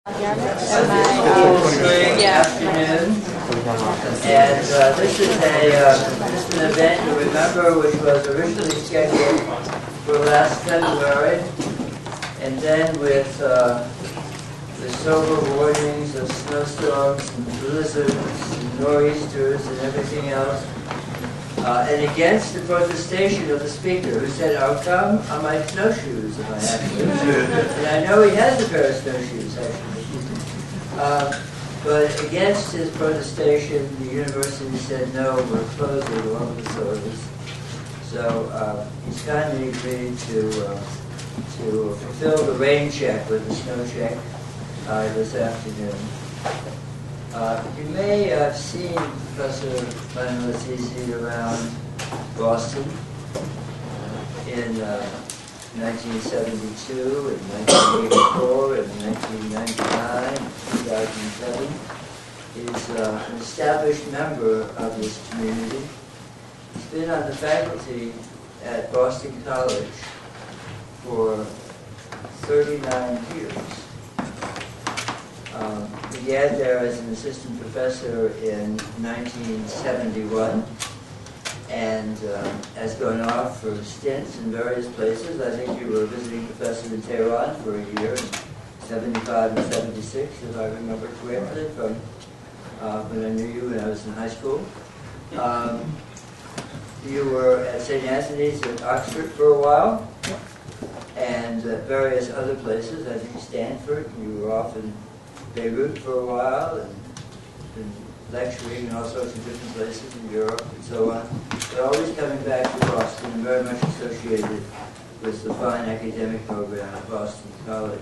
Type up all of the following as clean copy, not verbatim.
Afternoon, and this is an event you remember which was originally scheduled for last February, and then with the sober warnings of snowstorms and blizzards and nor'easters and everything else, and against the protestation of the speaker, who said, "I'll come on my snowshoes if I have to." And I know he has a pair of snowshoes, actually. But against his protestation, the university said, "No, we're closing all of the facilities." So he's kindly agreed to fulfill the rain check with the snow check this afternoon. You may have seen Professor Banuazizi around Boston in 1972, and 1984, and 1999, 2007. He's an established member of this community. He's been on the faculty at Boston College for 39 years. Began there as an assistant professor in 1971, and has gone off for stints in various places. I think you were visiting professor in Tehran for a year, in 75 and 76, if I remember correctly, from when I knew you when I was in high school. You were at St. Anthony's in Oxford for a while, and at various other places, I think Stanford. You were off in Beirut for a while, and lecturing in all sorts of different places in Europe and so on. But always coming back to Boston and very much associated with the fine academic program at Boston College.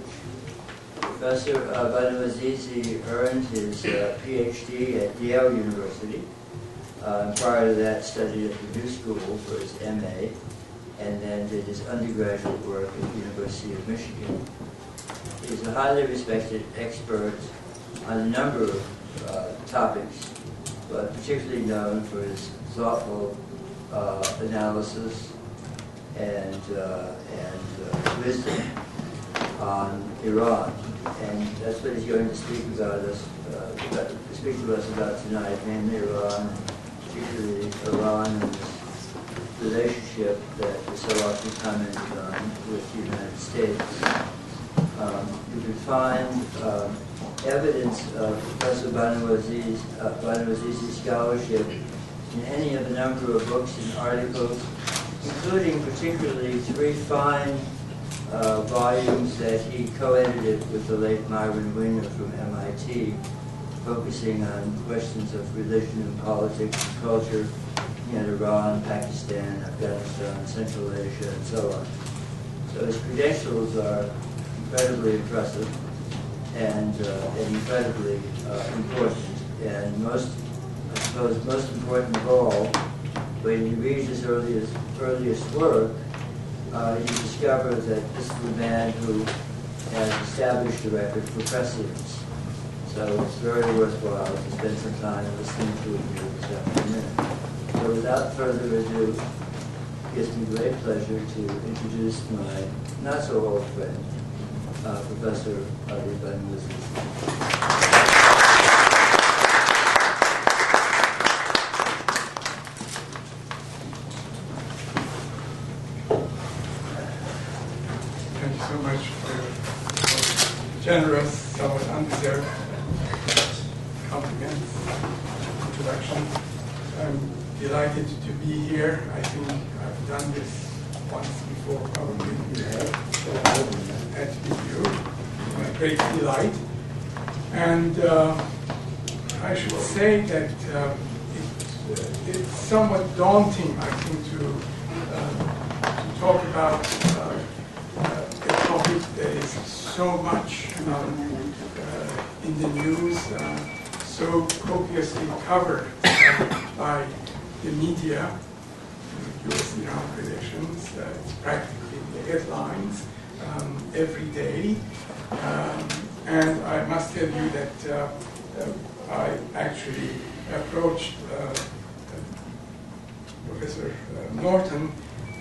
Professor Banuazizi earned his PhD at Yale University. Prior to that, studied at the New School for his MA, and then did his undergraduate work at the University of Michigan. He's a highly respected expert on a number of topics, but particularly known for his thoughtful analysis and wisdom on Iran, and that's what he's going to speak to us about tonight, namely Iran, particularly Iran and this relationship that is so often commented on with the United States. You can find evidence of Professor Banuazizi's scholarship in any of a number of books and articles, including particularly 3 fine volumes that he co-edited with the late Myron Winger from MIT, focusing on questions of religion and politics and culture in Iran, Pakistan, Afghanistan, Central Asia, and so on. So his credentials are incredibly impressive and incredibly important. And most important of all, when you read his earliest work, you discover that this is a man who has established a record for precedence. So it's very worthwhile to spend some time listening to it here this afternoon. So without further ado, it gives me great pleasure to introduce my not-so-old friend, Professor Banuazizi. Thank you so much for your generous, somewhat undeserved compliments, introduction. I'm delighted to be here. I think I've done this once before, probably at BU, my great delight. And I should say that it's somewhat daunting, I think, to talk about a topic that is so much in the news, so copiously covered by the media, U.S Iran Relations. It's practically in the headlines every day. And I must tell you that I actually approached Professor Norton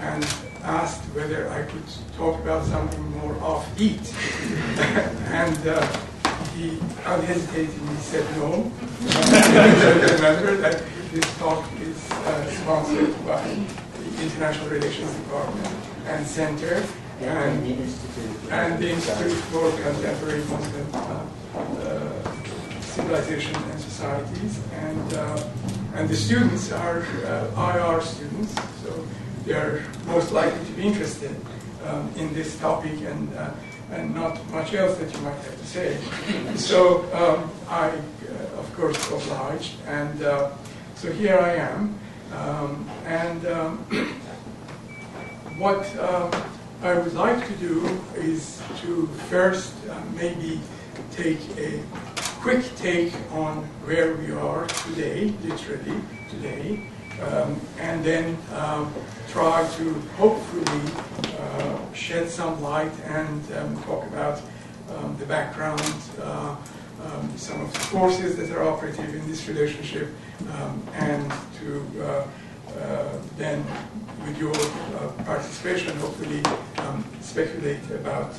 and asked whether I could talk about something more offbeat. And he he unhesitatingly said no. I remember that this talk is sponsored by the International Relations Department and Center and the Institute for Contemporary Muslim Civilization and Societies. And the students are IR students, so they are most likely to be interested in this topic and not much else that you might have to say. So I, of course, obliged, and so here I am. What I would like to do is to first maybe take a quick take on where we are today, literally today, and then try to hopefully shed some light and talk about the background, some of the forces that are operative in this relationship, and to then, with your participation, hopefully speculate about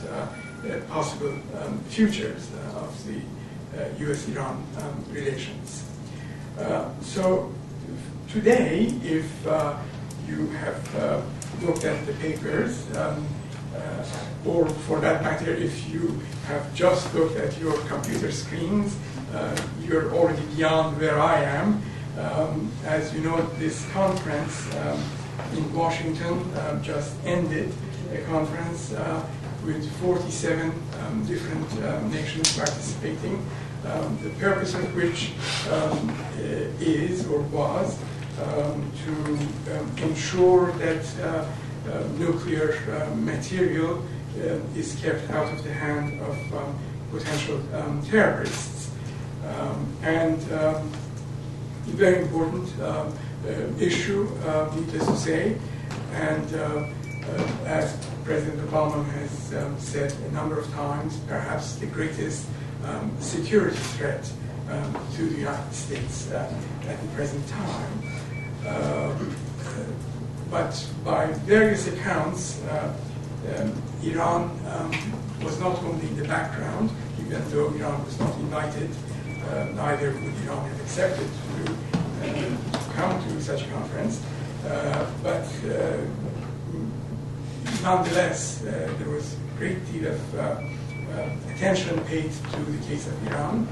possible futures of the U.S Iran relations. So today, if you have looked at the papers, or for that matter, if you have just looked at your computer screens, you're already beyond where I am. As you know, this conference in Washington just ended, a conference with 47 different nations participating, the purpose of which is or was to ensure that nuclear material is kept out of the hand of potential terrorists. And very important issue, needless to say, and as President Obama has said a number of times, perhaps the greatest security threat to the United States at the present time. But by various accounts, Iran was not only in the background, even though Iran was not invited, neither would Iran have accepted to come to such a conference, but nonetheless, there was a great deal of attention paid to the case of Iran,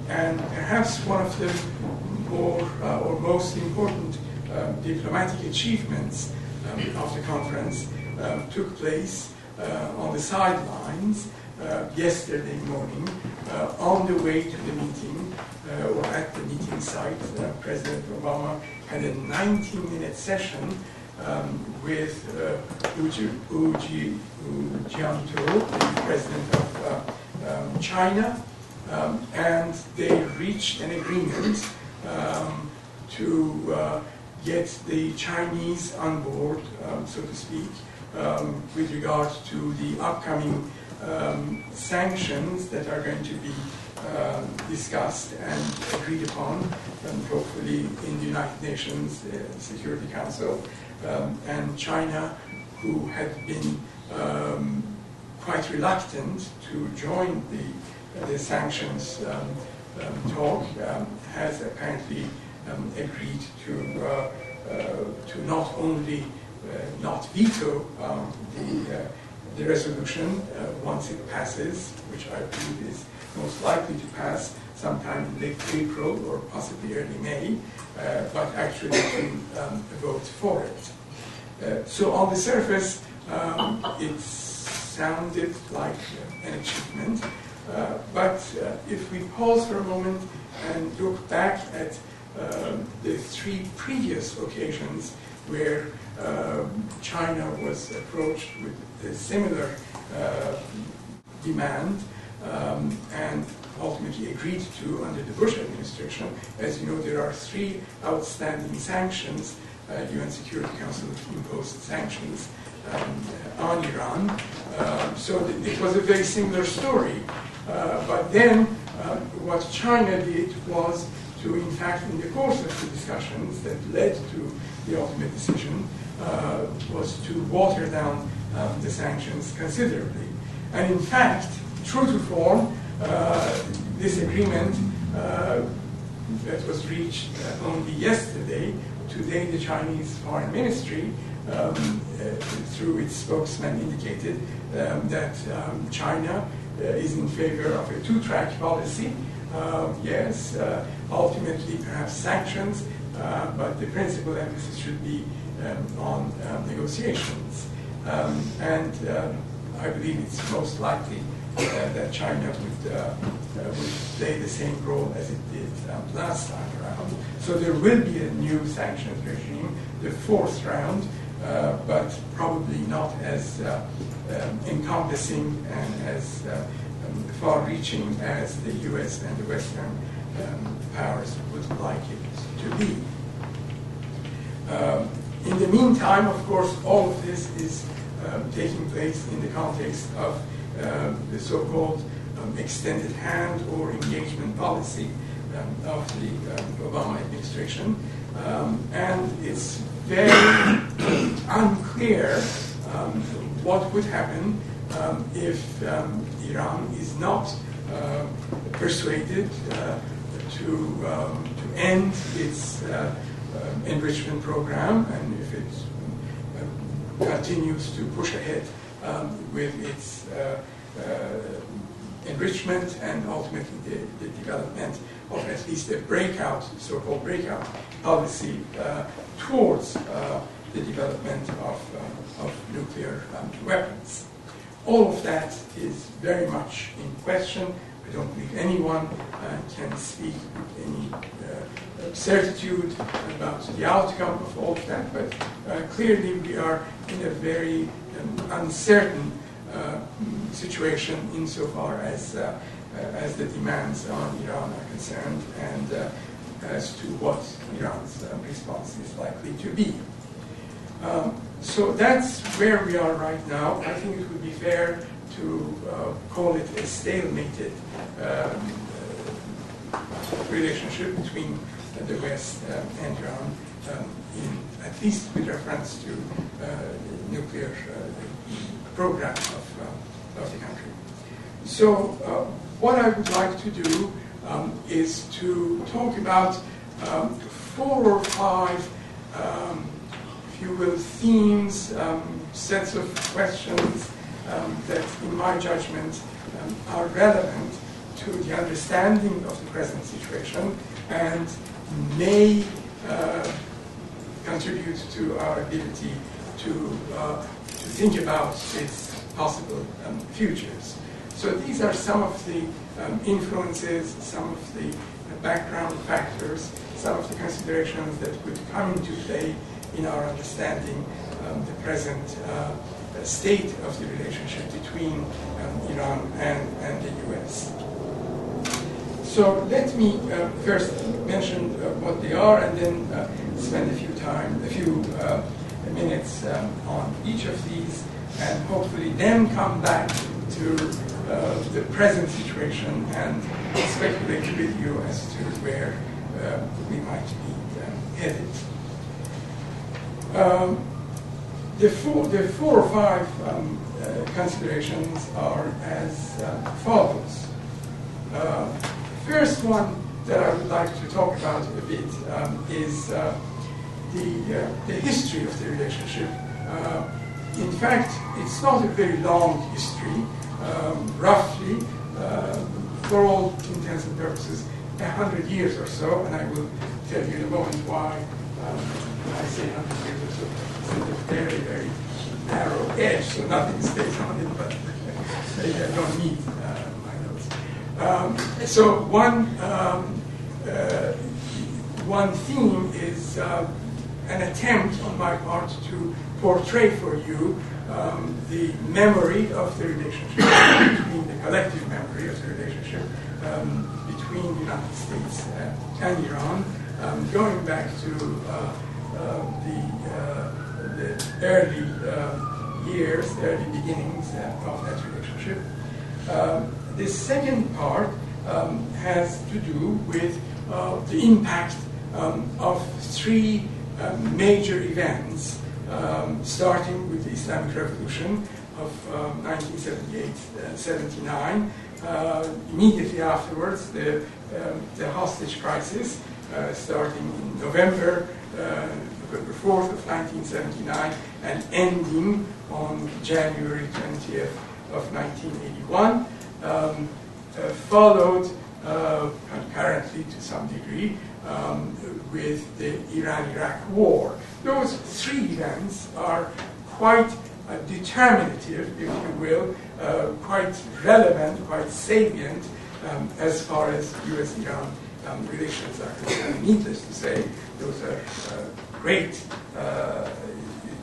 and perhaps one of the more or most important diplomatic achievements of the conference took place on the sidelines yesterday morning on the way to the meeting, or at the meeting site. President Obama had a 19-minute session with Hu Jintao, the president of China, and they reached an agreement to get the Chinese on board, so to speak, with regard to the upcoming sanctions that are going to be discussed and agreed upon, hopefully in the United Nations Security Council. And China, who had been quite reluctant to join the sanctions talk, has apparently agreed to not only not veto the resolution once it passes, which I believe is most likely to pass sometime in late April or possibly early May, but actually to vote for it. So on the surface, it sounded like an achievement, but if we pause for a moment and look back at the three previous occasions where China was approached with a similar demand and ultimately agreed to under the Bush administration. As you know, there are three outstanding sanctions. UN Security Council imposed sanctions on Iran. So it was a very similar story. But then what China did was to, in fact, in the course of the discussions that led to the ultimate decision, was to water down the sanctions considerably. And in fact, true to form, this agreement that was reached only yesterday, today the Chinese Foreign Ministry, through its spokesman, indicated that China is in favor of a two-track policy. Yes, ultimately perhaps sanctions, but the principal emphasis should be on negotiations. And I believe it's most likely that China would play the same role as it did last time around. So there will be a new sanctions regime, the fourth round, but probably not as encompassing and as far-reaching as the U.S. and the Western powers would like it to be. In the meantime, of course, all of this is taking place in the context of the so-called extended hand or engagement policy of the Obama administration. And it's very unclear what would happen if Iran is not persuaded to end its enrichment program, and if it continues to push ahead with its enrichment and ultimately the development of at least a breakout, so-called breakout policy towards the development of nuclear weapons. All of that is very much in question. I don't believe anyone can speak with any certitude about the outcome of all of that, but clearly we are in a very uncertain situation insofar as the demands on Iran are concerned and as to what Iran's response is likely to be. So that's where we are right now. I think it would be fair to call it a stalemated relationship between the West and Iran, at least with reference to nuclear program of the country. So what I would like to do is to talk about 4 or 5 if you will, themes, sets of questions that, in my judgment, are relevant to the understanding of the present situation and may contribute to our ability to think about its possible futures. So these are some of the influences, some of the background factors, some of the considerations that would come into play in our understanding the present state of the relationship between Iran and the U.S. So let me first mention what they are, and then spend a few minutes on each of these, and hopefully then come back to the present situation and speculate with you as to where we might be headed. The four or 5 considerations are as follows. First one that I would like to talk about a bit is the history of the relationship. In fact, it's not a very long history. Roughly, for all intents and purposes, 100 years or so, and I will tell you in a moment why I say 100 years or so. It's a very, very narrow edge, so nothing stays on it, but maybe I don't need my notes. So one theme is an attempt on my part to portray for you the memory of the relationship, the collective memory of the relationship between the United States and Iran, going back to the early years, early beginnings of that relationship. The second part has to do with the impact of 3 major events, starting with the Islamic Revolution of 1978-79. Immediately afterwards, the hostage crisis, starting in November 4th of 1979 and ending on January 20th of 1981, followed concurrently to some degree with the Iran-Iraq War. Those three events are quite determinative, if you will, quite relevant, quite salient as far as U.S. Iran relations are concerned. Needless to say, those are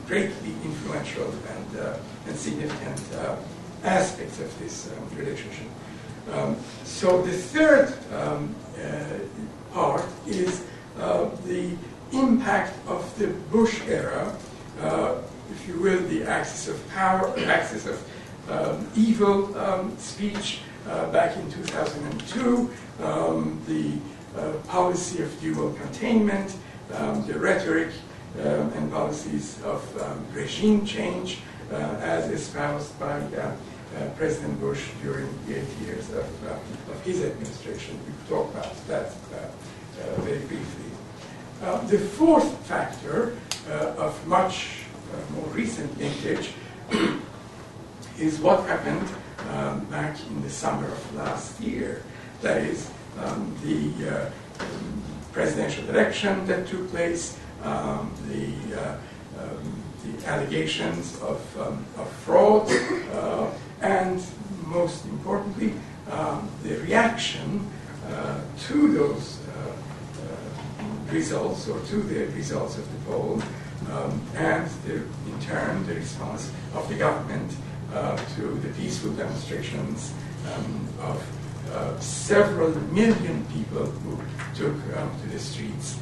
greatly influential and significant aspects of this relationship. So the third part is the impact of the Bush era, if you will, the axis of power, axis of evil speech back in 2002, the policy of dual containment, the rhetoric and policies of regime change as espoused by President Bush during the 8 years of his administration. We've talked about that very briefly. The fourth factor of much more recent vintage is what happened back in the summer of last year. That is the presidential election that took place, the allegations of fraud, and most importantly, the reaction to those results, or to the results of the poll, and in turn the response of the government to the peaceful demonstrations of several million people who took to the streets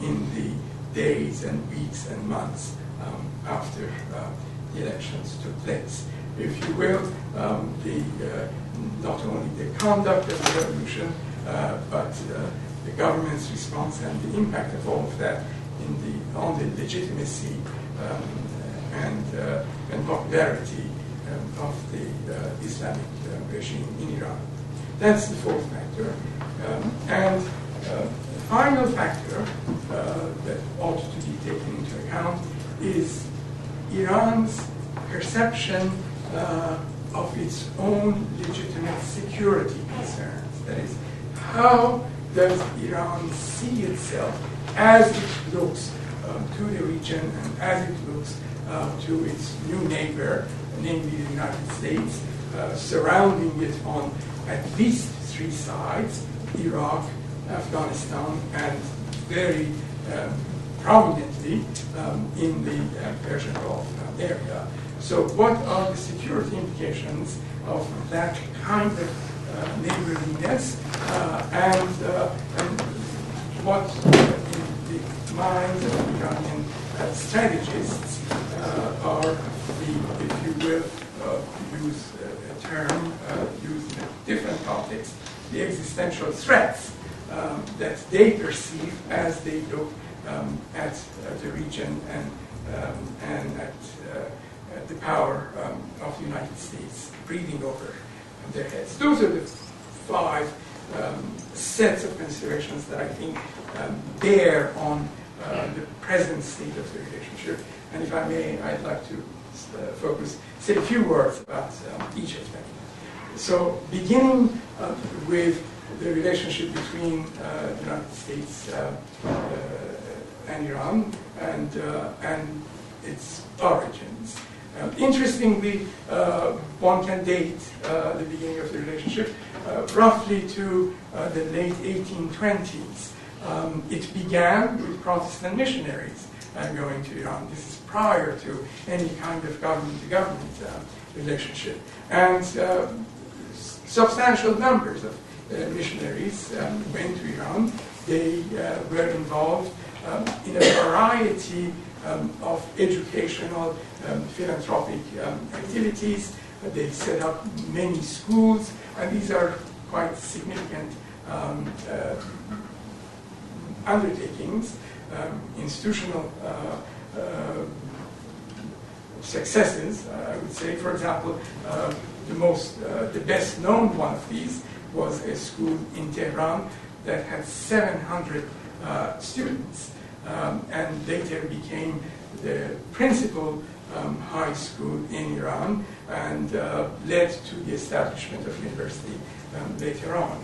in the days and weeks and months after the elections took place. If you will, not only the conduct of the revolution, but the government's response and the impact of all of that on the legitimacy and popularity of the Islamic regime in Iran. That's the fourth factor. And the final factor that ought to be taken into account is Iran's perception of its own legitimate security concerns. That is, how does Iran see itself as it looks to the region and as it looks to its new neighbor, namely the United States, surrounding it on at least three sides: Iraq, Afghanistan, and very prominently in the Persian Gulf area. So what are the security implications of that kind of neighborliness, and what in the minds of Iranian strategists are the, if you will, use a term used in a different context, the existential threats that they perceive as they look at the region and at the power of the United States breathing over their heads. Those are the five sets of considerations that I think bear on the present state of the relationship. And if I may, I'd like to say a few words about each of them. So, beginning with the relationship between the United States and Iran and its origins. Interestingly, one can date the beginning of the relationship roughly to the late 1820s. It began with Protestant missionaries going to Iran. This is prior to any kind of government-to-government relationship. And substantial numbers of missionaries went to Iran. They were involved in a variety of educational, philanthropic activities. They set up many schools, and these are quite significant undertakings, institutional successes, I would say. For example, the best known one of these was a school in Tehran that had 700 students, and later became the principal high school in Iran, and led to the establishment of university later on.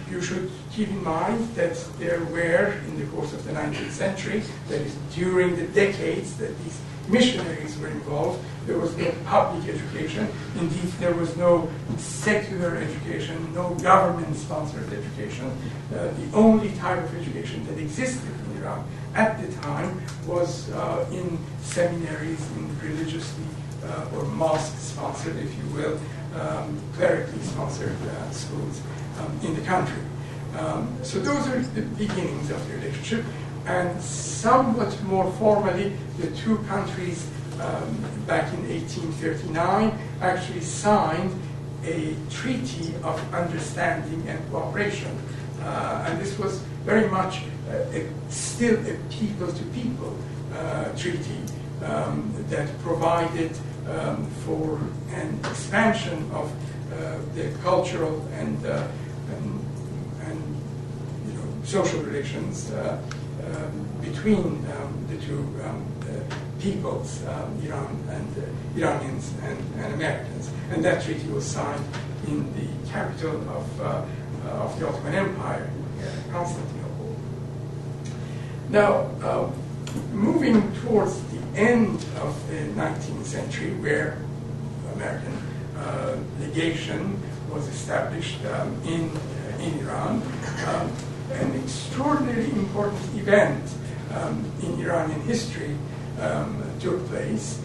You should keep in mind that there were, in the course of the 19th century, that is, during the decades that these missionaries were involved, there was no public education. Indeed, there was no secular education, no government-sponsored education. The only type of education that existed in Iran at the time was in seminaries, in religiously or mosque-sponsored, if you will, clerically sponsored schools in the country. So those are the beginnings of the relationship. And somewhat more formally, the two countries back in 1839 actually signed a treaty of understanding and cooperation. And this was very much still a people-to-people treaty that provided for an expansion of the cultural and social relations between the two peoples, Iran and Iranians and Americans. And that treaty was signed in the capital of the Ottoman Empire, Constantinople. Now, moving towards the end of the 19th century, where American legation was established in Iran, an extraordinarily important event in Iranian history took place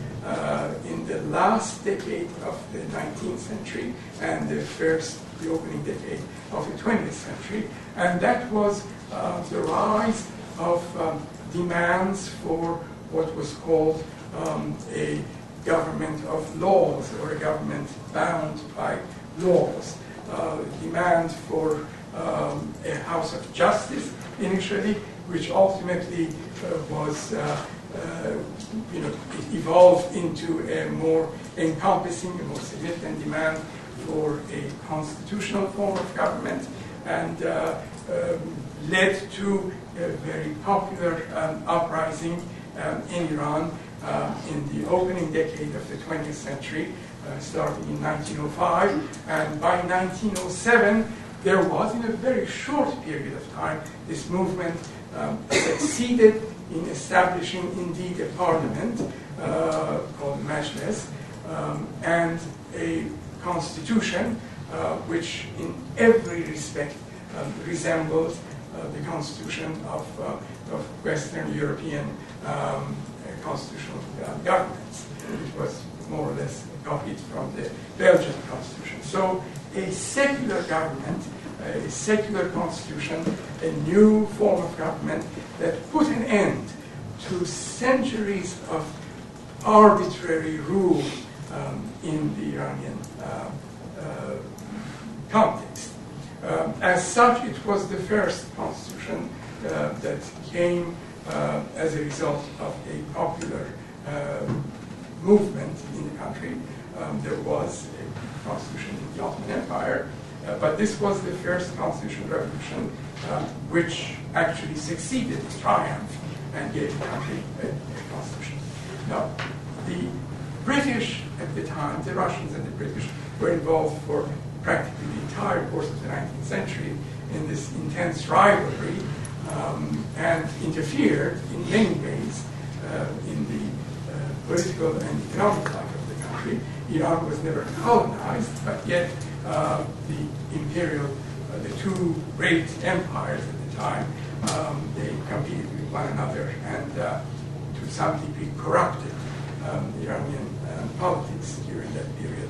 in the last decade of the 19th century and the opening decade of the 20th century, and that was the rise of demands for what was called a government of laws, or a government bound by laws. Demand for a house of justice initially, which ultimately was, it evolved into a more encompassing, a more significant demand for a constitutional form of government, and led to a very popular uprising in Iran in the opening decade of the 20th century, starting in 1905, and by 1907, there was, in a very short period of time, this movement succeeded in establishing, indeed, a parliament called Majlis, and a constitution which, in every respect, resembled the constitution of Western European constitutional governments, which was more or less copied from the Belgian constitution. So a secular government, a secular constitution, a new form of government that put an end to centuries of arbitrary rule in the Iranian context. As such, it was the first constitution that came as a result of a popular movement in the country. There was a constitution in the Ottoman Empire, but this was the first constitutional revolution which actually succeeded, triumphed, and gave the country a constitution. Now, the British at the time, the Russians and the British, were involved for practically the entire course of the 19th century in this intense rivalry, and interfered in many ways in the political and economic life of the country. Iran was never colonized, but yet the two great empires at the time, they competed with one another and to some degree corrupted Iranian politics during that period.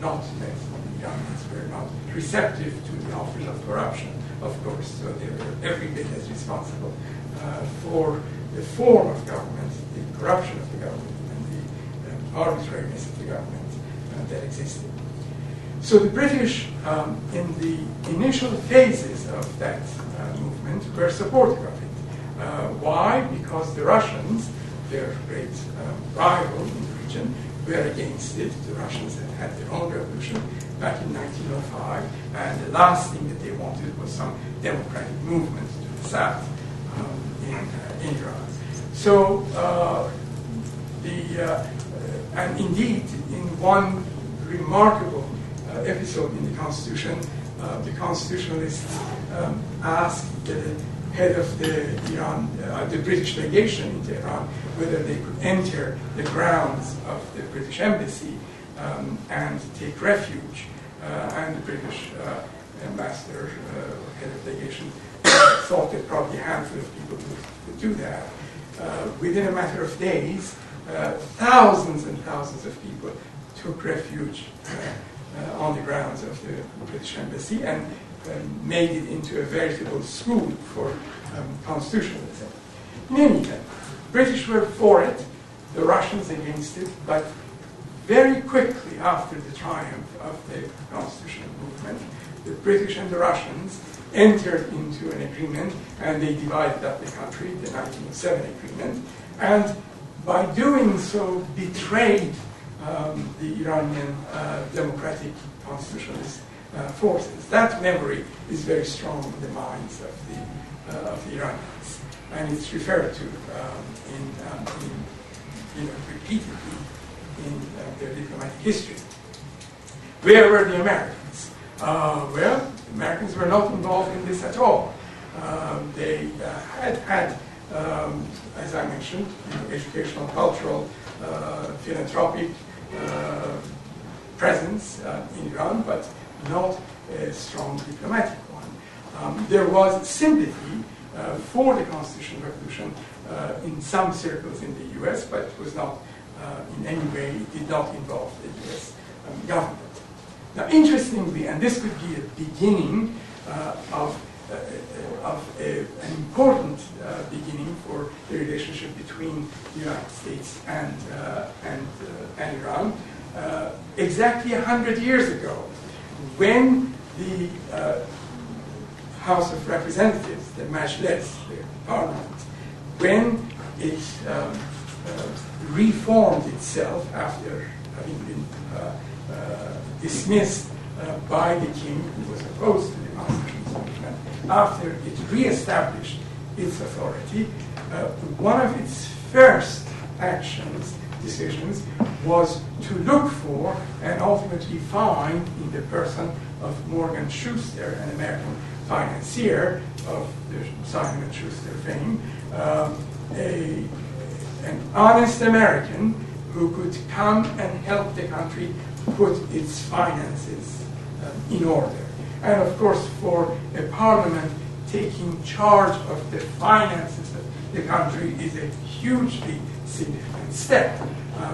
Not that the Iranians were not receptive to the offers of corruption, of course, so they were every bit as responsible for the form of government, the corruption of the government, and the arbitrariness of the government that existed. So the British, in the initial phases of that movement, were supportive of it. Why? Because the Russians their great rival in the region, were against it. The Russians had their own revolution back in 1905, and the last thing that they wanted was some democratic movement to the south in Iran. So, and indeed, in one remarkable episode in the Constitution, the constitutionalists asked the head of the British legation in Tehran whether they could enter the grounds of the British embassy and take refuge. And the British ambassador, head of legation, thought that probably a handful of people would do that. Within a matter of days, thousands and thousands of people took refuge on the grounds of the British embassy and made it into a veritable school for constitutionalism. In any event, British were for it, the Russians against it, but very quickly after the triumph of the constitutional movement, the British and the Russians entered into an agreement, and they divided up the country, the 1907 agreement, and by doing so betrayed the Iranian democratic constitutionalist forces. That memory is very strong in the minds of the Iranians, and it's referred to repeatedly in their diplomatic history. Where were the Americans? Well, the Americans were not involved in this at all. They had, as I mentioned, educational, cultural, philanthropic presence in Iran, but not a strong diplomatic one. There was sympathy for the Constitutional Revolution in some circles in the U.S., but it was not in any way, it did not involve the U.S. Government. Now, interestingly, and this could be a beginning of an important beginning for the relationship between the United States and Iran, exactly 100 years ago, when the House of Representatives, the Majlis, the Parliament, when it reformed itself after having been dismissed by the king, who was opposed to the constitutional movement, after it re-established its authority, one of its first decisions, was to look for and ultimately find in the person of Morgan Schuster, an American financier of the Simon & Schuster fame, an honest American who could come and help the country put its finances in order. And of course, for a parliament taking charge of the finances of the country is a hugely significant step.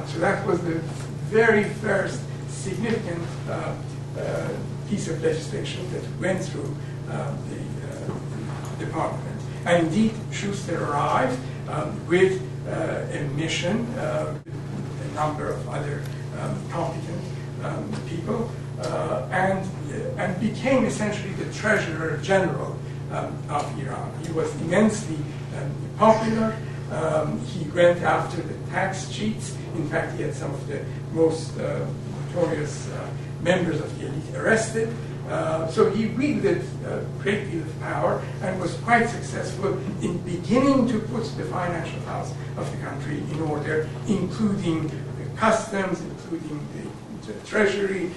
So that was the very first significant piece of legislation that went through the parliament. And indeed, Schuster arrived with a mission, a number of other competent people, and became essentially the Treasurer General of Iran. He was immensely popular. He went after the tax cheats. In fact, he had some of the most notorious members of the elite arrested. So he wielded a great deal of power and was quite successful in beginning to put the financial house of the country in order, including the customs, including the treasury,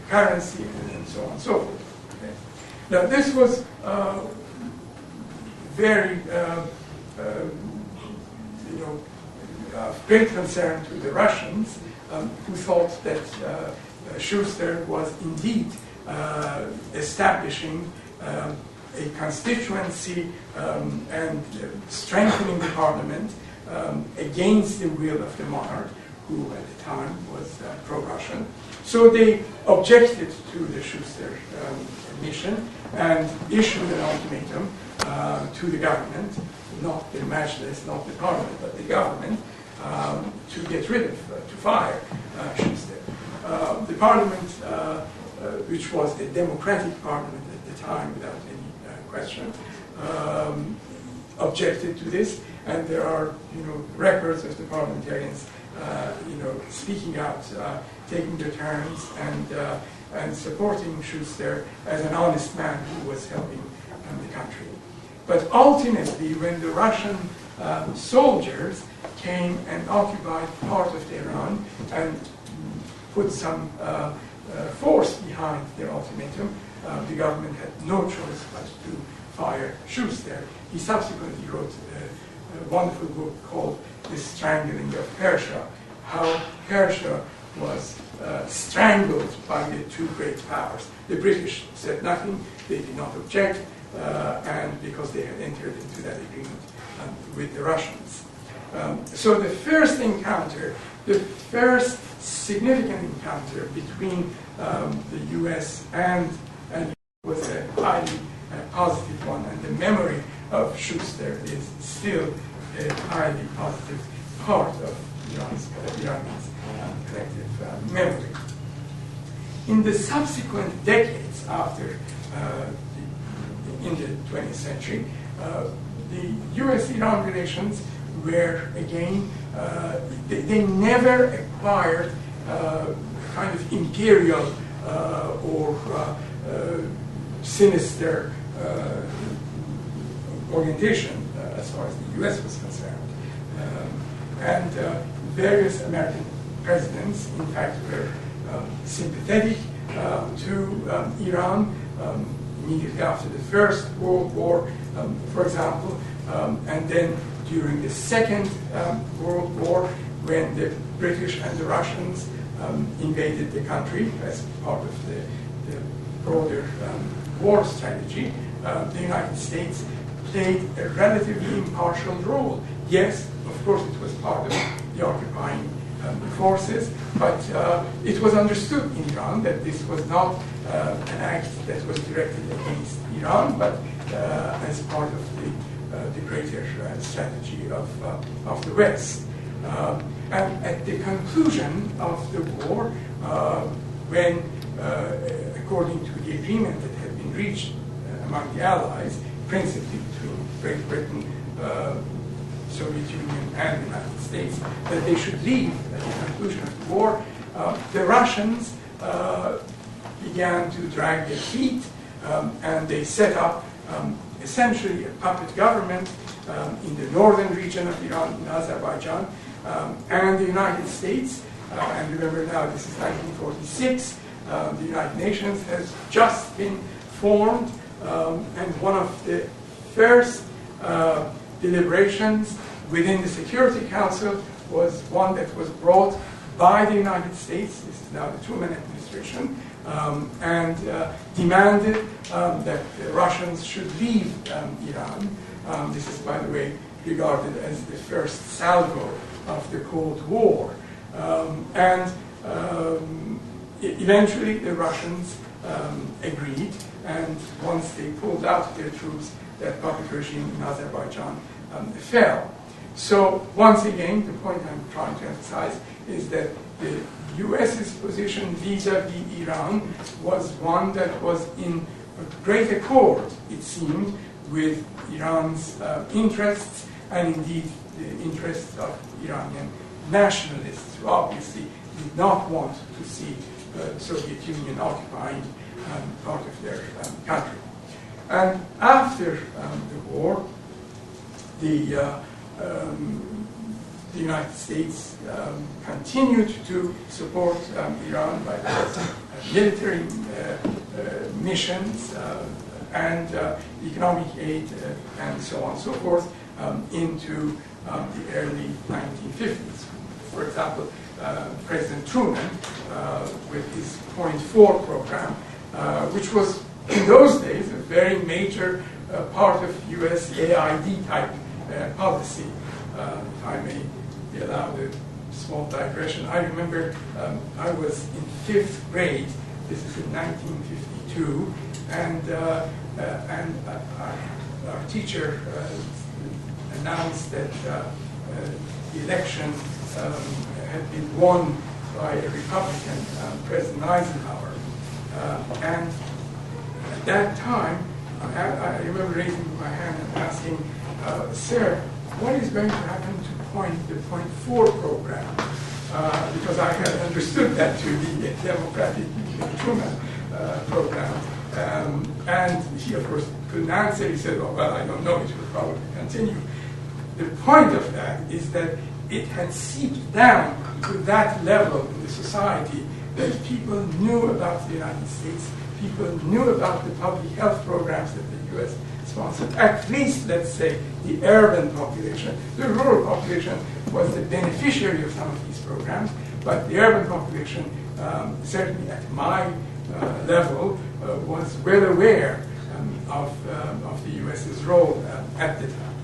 currency, and so on and so forth. Okay. Now, this was very of great concern to the Russians, who thought that Schuster was indeed establishing a constituency and strengthening the parliament against the will of the monarch, who at the time was pro-Russian. So they objected to the Schuster mission and issued an ultimatum to the government, not the Majlis, not the parliament, but the government, to get rid of, to fire Schuster. The parliament, which was a democratic parliament at the time without any question, objected to this, and there are, records of the parliamentarians, speaking out, taking their turns, and supporting Schuster as an honest man who was helping the country. But ultimately, when the Russian soldiers came and occupied part of Iran and put some force behind their ultimatum, the government had no choice but to fire Schuster. He subsequently wrote a wonderful book called The Strangling of Persia, how Persia was strangled by the two great powers. The British said nothing, they did not object, and because they had entered into that agreement with the Russians. So the first encounter, the first significant encounter between the U.S. and was a highly positive one, and the memory of Schuster is still a highly positive part of Iranians' collective memory. In the subsequent decades after, in the 20th century, the U.S. Iran relations were again, they never acquired kind of imperial or sinister orientation as far as the U.S. was concerned. And various American presidents, in fact, were sympathetic to Iran immediately after the First World War, for example, and then during the Second World War, when the British and the Russians invaded the country as part of the broader war strategy, the United States played a relatively impartial role. Yes, of course, it was part of the occupying forces, but it was understood in Iran that this was not an act that was directed against Iran, but as part of the greater strategy of the West. And at the conclusion of the war, when, according to the agreement that had been reached among the Allies, principally between Great Britain, Soviet Union, and the United States, that they should leave at the conclusion of the war, the Russians began to drag their feet, and they set up essentially a puppet government in the northern region of Iran, in Azerbaijan, and the United States, and remember now this is 1946, the United Nations has just been formed, and one of the first deliberations within the Security Council was one that was brought by the United States, this is now the Truman administration, and demanded that the Russians should leave Iran. This is, by the way, regarded as the first salvo of the Cold War. And eventually the Russians agreed, and once they pulled out their troops, that puppet regime in Azerbaijan fell. So once again, the point I'm trying to emphasize is that the US's position vis-a-vis Iran was one that was in great accord, it seemed, with Iran's interests, and indeed the interests of Iranian nationalists, who obviously did not want to see the Soviet Union occupying part of their country. And after the war, the United States continued to support Iran by military missions and economic aid and so on and so forth into the early 1950s. For example, President Truman, with his Point 4 program, which was in those days a very major part of U.S. AID type policy. If I may be allowed a small digression, I remember I was in 5th grade, this is in 1952, and our teacher announced that the election had been won by a Republican, President Eisenhower. And at that time, I remember raising my hand and asking, sir, what is going to happen to the Point 4 program? Because I had understood that to be a democratic Truman program. And he, of course, couldn't answer. He said, oh, well, I don't know, it will probably continue. The point of that is that it had seeped down to that level in the society that people knew about the United States, people knew about the public health programs that the U.S. sponsored, at least, let's say, the urban population. The rural population was the beneficiary of some of these programs, but the urban population, certainly at my level, was well aware of the U.S.'s role at the time.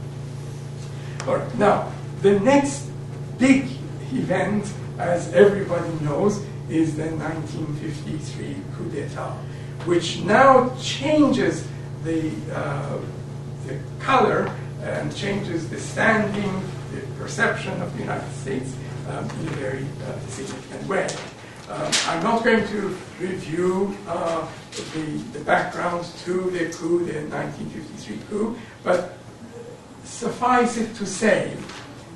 All right. Now, the next big event, as everybody knows, is the 1953 coup d'etat, which now changes the color and changes the standing, the perception of the United States in a very significant way. I'm not going to review the background to the coup, the 1953 coup, but suffice it to say,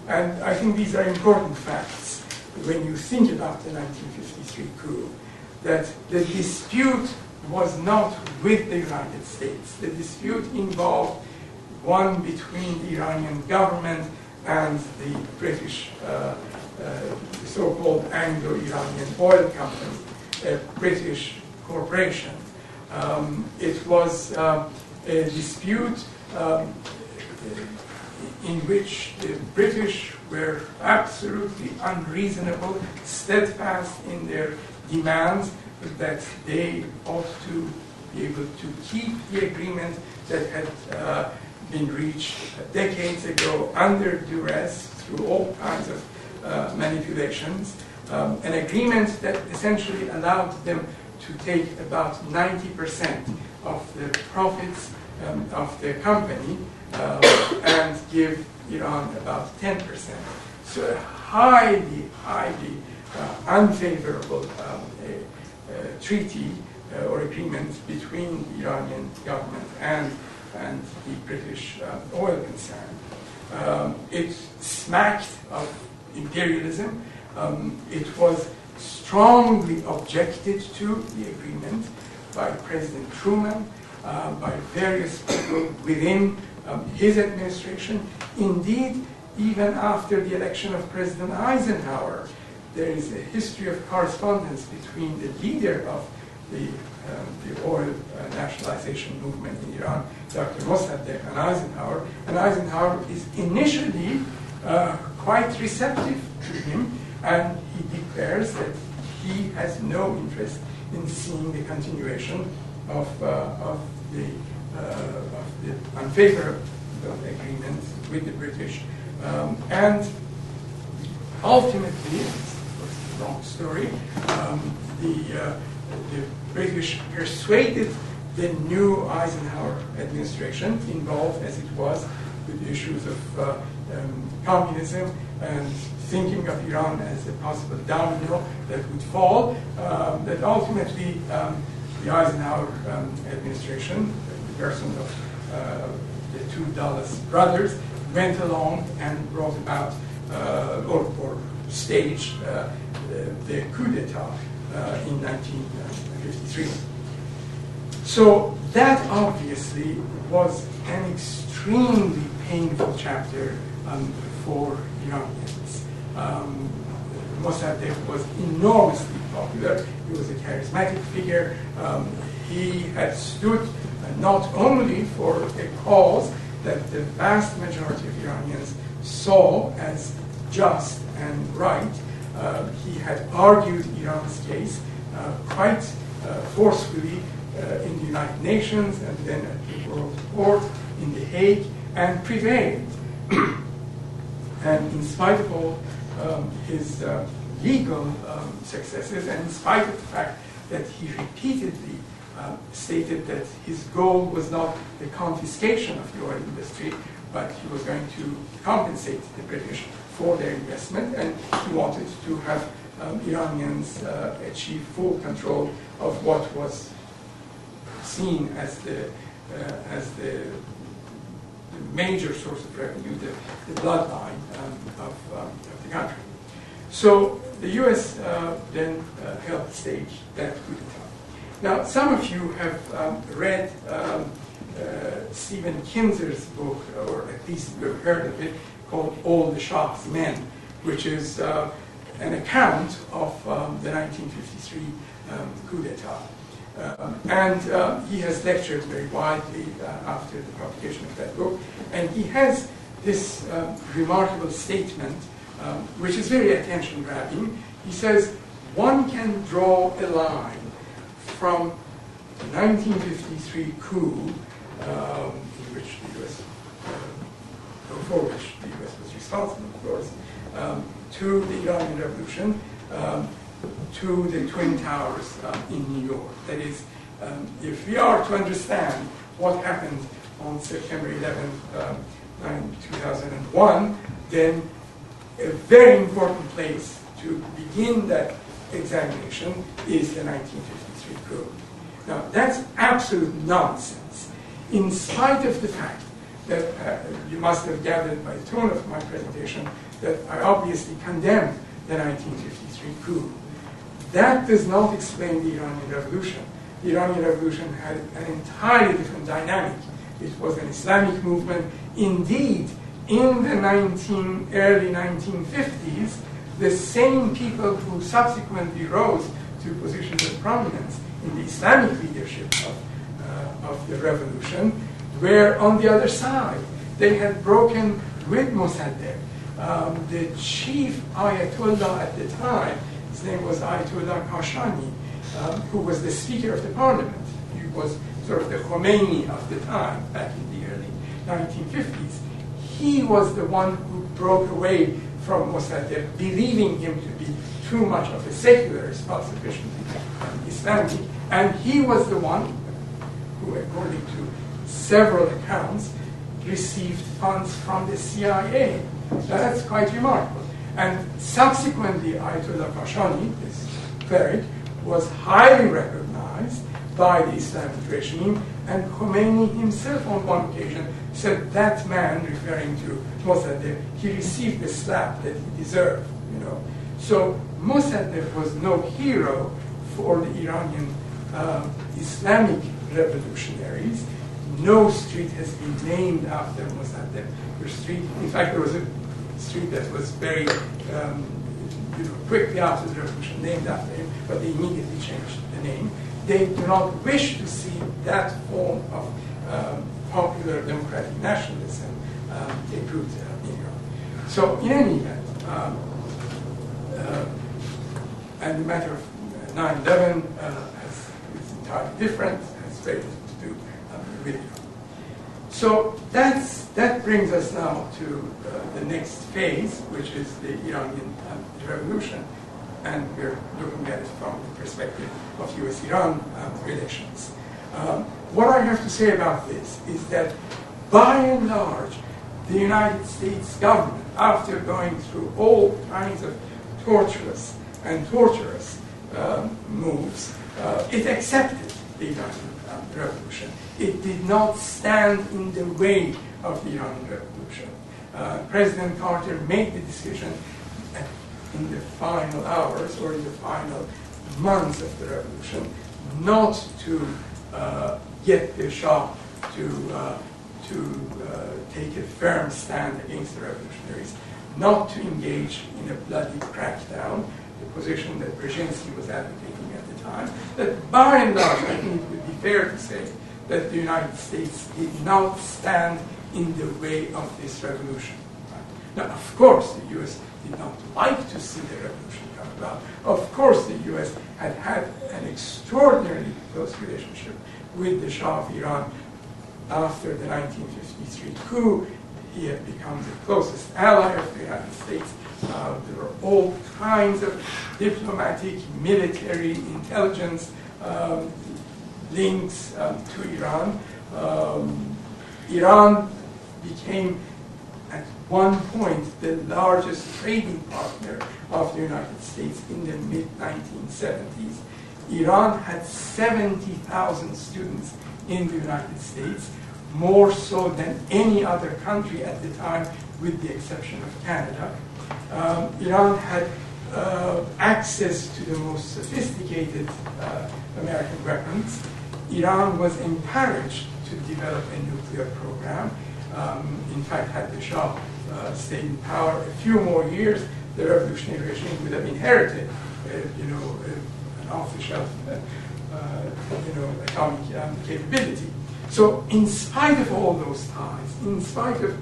and I think these are important facts when you think about the 1953 coup, that the dispute was not with the United States. The dispute involved one between the Iranian government and the British so-called Anglo-Iranian oil company, a British corporation. It was a dispute in which the British were absolutely unreasonable, steadfast in their demands that they ought to be able to keep the agreement that had been reached decades ago under duress through all kinds of manipulations, an agreement that essentially allowed them to take about 90% of the profits of the company and give Iran about 10%. So a highly unfavorable treaty or agreement between the Iranian government and the British oil concern. It smacked of imperialism. It was strongly objected to, the agreement, by President Truman, by various people within his administration. Indeed, even after the election of President Eisenhower, there is a history of correspondence between the leader of the oil nationalization movement in Iran, Dr. Mossadegh, and Eisenhower is initially quite receptive to him, and he declares that he has no interest in seeing the continuation of the unfavorable agreement with the British. And ultimately, it's a long story, the British persuaded the new Eisenhower administration, involved as it was with issues of communism and thinking of Iran as a possible domino that would fall, that ultimately the Eisenhower administration, the person of the two Dulles brothers, went along and brought about or staged the coup d'etat in 1953. So that obviously was an extremely painful chapter for Iranians. Mossadegh was enormously popular. He was a charismatic figure. He had stood not only for a cause that the vast majority of Iranians saw as just and right. He had argued Iran's case quite forcefully in the United Nations and then at the World Court in The Hague, and prevailed. And in spite of all his legal successes, and in spite of the fact that he repeatedly stated that his goal was not the confiscation of the oil industry, but he was going to compensate the British for their investment, and he wanted to have Iranians achieve full control of what was seen as the major source of revenue, the bloodline of the country. So the U.S. then helped stage that coup d'etat. Now, some of you have read Stephen Kinzer's book, or at least you've heard of it, called All the Shah's Men, which is an account of the 1953 coup d'etat. And he has lectured very widely after the publication of that book. And he has this remarkable statement, which is very attention-grabbing. He says, one can draw a line from the 1953 coup, in which the U.S., for which the U.S. was responsible, of course, to the Iranian Revolution, to the Twin Towers in New York. That is, if we are to understand what happened on September 11, 2001, then a very important place to begin that examination is the 1953 coup. Now, that's absolute nonsense, in spite of the fact that you must have gathered by the tone of my presentation that I obviously condemn the 1953 coup. That does not explain the Iranian Revolution. The Iranian Revolution had an entirely different dynamic. It was an Islamic movement. Indeed, in the early 1950s, the same people who subsequently rose to positions of prominence in the Islamic leadership of the revolution were on the other side. They had broken with Mossadegh. The chief Ayatollah at the time, his name was Ayatollah Kashani, who was the Speaker of the Parliament. He was sort of the Khomeini of the time, back in the early 1950s. He was the one who broke away from Mossadegh, believing him to be too much of a secularist, not sufficiently Islamic, and he was the one who, according to several accounts, received funds from the CIA. Now, that's quite remarkable. And subsequently, Ayatollah Kashani, this cleric, was highly recognized by the Islamic regime, and Khomeini himself on one occasion said that man, referring to Mossadegh, he received the slap that he deserved, you know. So Mossadegh was no hero for the Iranian Islamic revolutionaries. No street has been named after Mossadegh. In fact, there was a street that was very quickly after the revolution named after him, but they immediately changed the name. They do not wish to see that form of popular democratic nationalism improved in Iran. So, in any event, and the matter of 9/11 is entirely different, has very little to do with Iran. So that brings us now to the next phase, which is the Iranian Revolution, and we're looking at it from the perspective of U.S. Iran relations. What I have to say about this is that, by and large, the United States government, after going through all kinds of torturous moves, it accepted the Iranian Revolution. It did not stand in the way of the Iranian Revolution. President Carter made the decision in the final hours or in the final months of the revolution not to get the Shah to take a firm stand against the revolutionaries, not to engage in a bloody crackdown, the position that Brzezinski was advocating at the time. That by and large, I think it would be fair to say that the United States did not stand in the way of this revolution. Now, of course, the U.S. did not like to see the revolution come about. Of course, the U.S. had had an extraordinarily close relationship with the Shah of Iran after the 1953 coup. He had become the closest ally of the United States. There were all kinds of diplomatic, military, intelligence links to Iran. Iran became, at one point, the largest trading partner of the United States in the mid-1970s. Iran had 70,000 students in the United States more so than any other country at the time, with the exception of Canada. Iran had access to the most sophisticated American weapons. Iran was encouraged to develop a nuclear program. In fact, had the Shah stayed in power a few more years, the revolutionary regime would have inherited, an off-the-shelf, atomic capability. So, in spite of all those ties, in spite of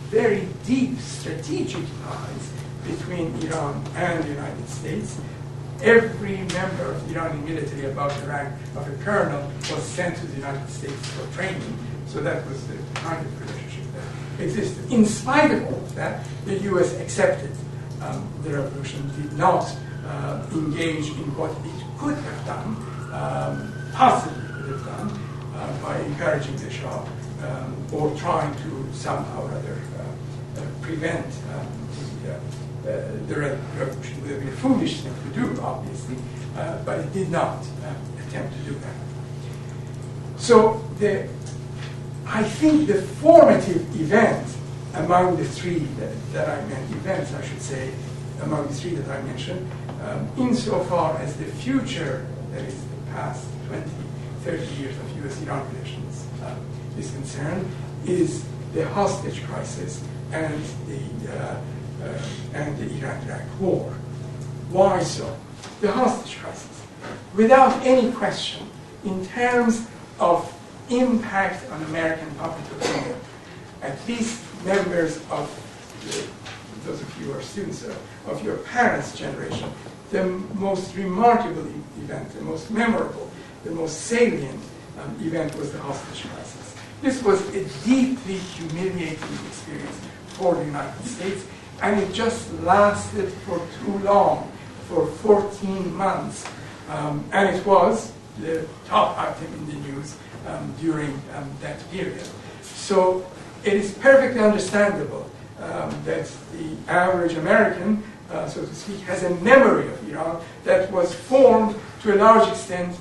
very deep strategic ties between Iran and the United States, every member of the Iranian military above the rank of a colonel was sent to the United States for training. So that was the kind of relationship that existed. In spite of all of that, the U.S. accepted the revolution, did not engage in what it could have done, possibly could have done, by encouraging the Shah or trying to somehow or other prevent the revolution. It would have been a foolish thing to do, obviously, but it did not attempt to do that. So I think the formative event among the three that I meant, events I should say, among the three that I mentioned, insofar as the future, that is the past 20, 30 years of U.S. Iran relations is concerned, is the hostage crisis and the Iran-Iraq war. Why so? The hostage crisis, without any question, in terms of impact on American public opinion, at least members of those of you who are students of your parents' generation, the most remarkable event, the most memorable, the most salient event was the hostage crisis. This was a deeply humiliating experience for the United States, and it just lasted for too long, for 14 months. And it was the top item in the news during that period. So it is perfectly understandable that the average American, so to speak, has a memory of Iran that was formed to a large extent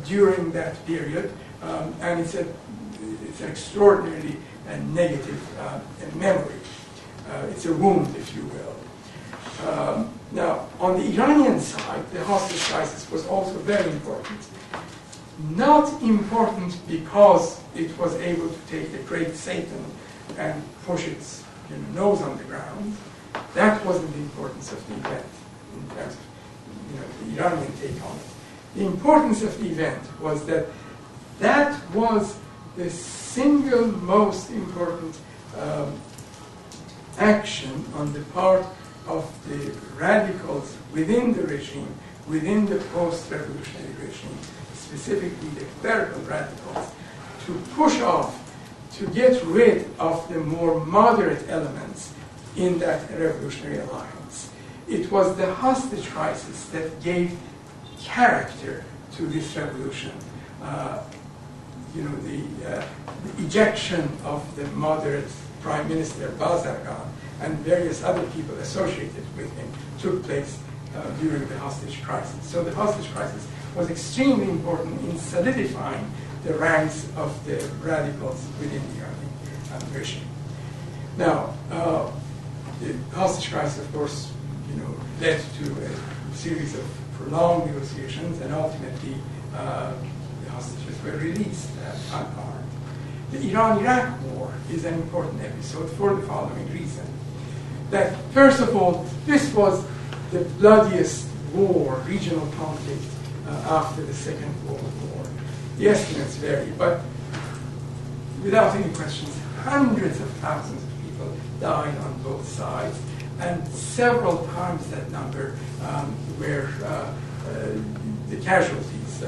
during that period, and it's an extraordinarily negative memory. It's a wound, if you will. Now, on the Iranian side, the hostage crisis was also very important. Not important because it was able to take the great Satan and push its nose on the ground. That wasn't the importance of the event in terms of the Iranian take on it. The importance of the event was that that was the single most important action on the part of the radicals within the regime, within the post-revolutionary regime, specifically the clerical radicals, to push off, to get rid of the more moderate elements in that revolutionary alliance. It was the hostage crisis that gave character to this revolution. The ejection of the moderate Prime Minister Bazargan and various other people associated with him took place during the hostage crisis. So the hostage crisis was extremely important in solidifying the ranks of the radicals within the Iranian regime. Now, the hostage crisis, of course, led to a series of prolonged negotiations, and ultimately the hostages were released unharmed. The Iran-Iraq war is an important episode for the following reason. That, first of all, this was the bloodiest war, regional conflict, after the Second World War. The estimates vary, but without any questions, hundreds of thousands of people died on both sides, and several times that number were the casualties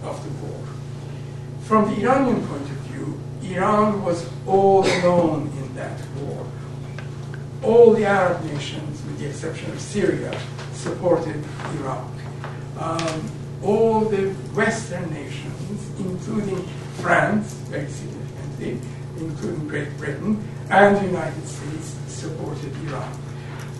of the war. From the Iranian point of view, Iran was all alone in that war. All the Arab nations, with the exception of Syria, supported Iraq. All the Western nations, including France, very significantly, including Great Britain, and the United States, supported Iran.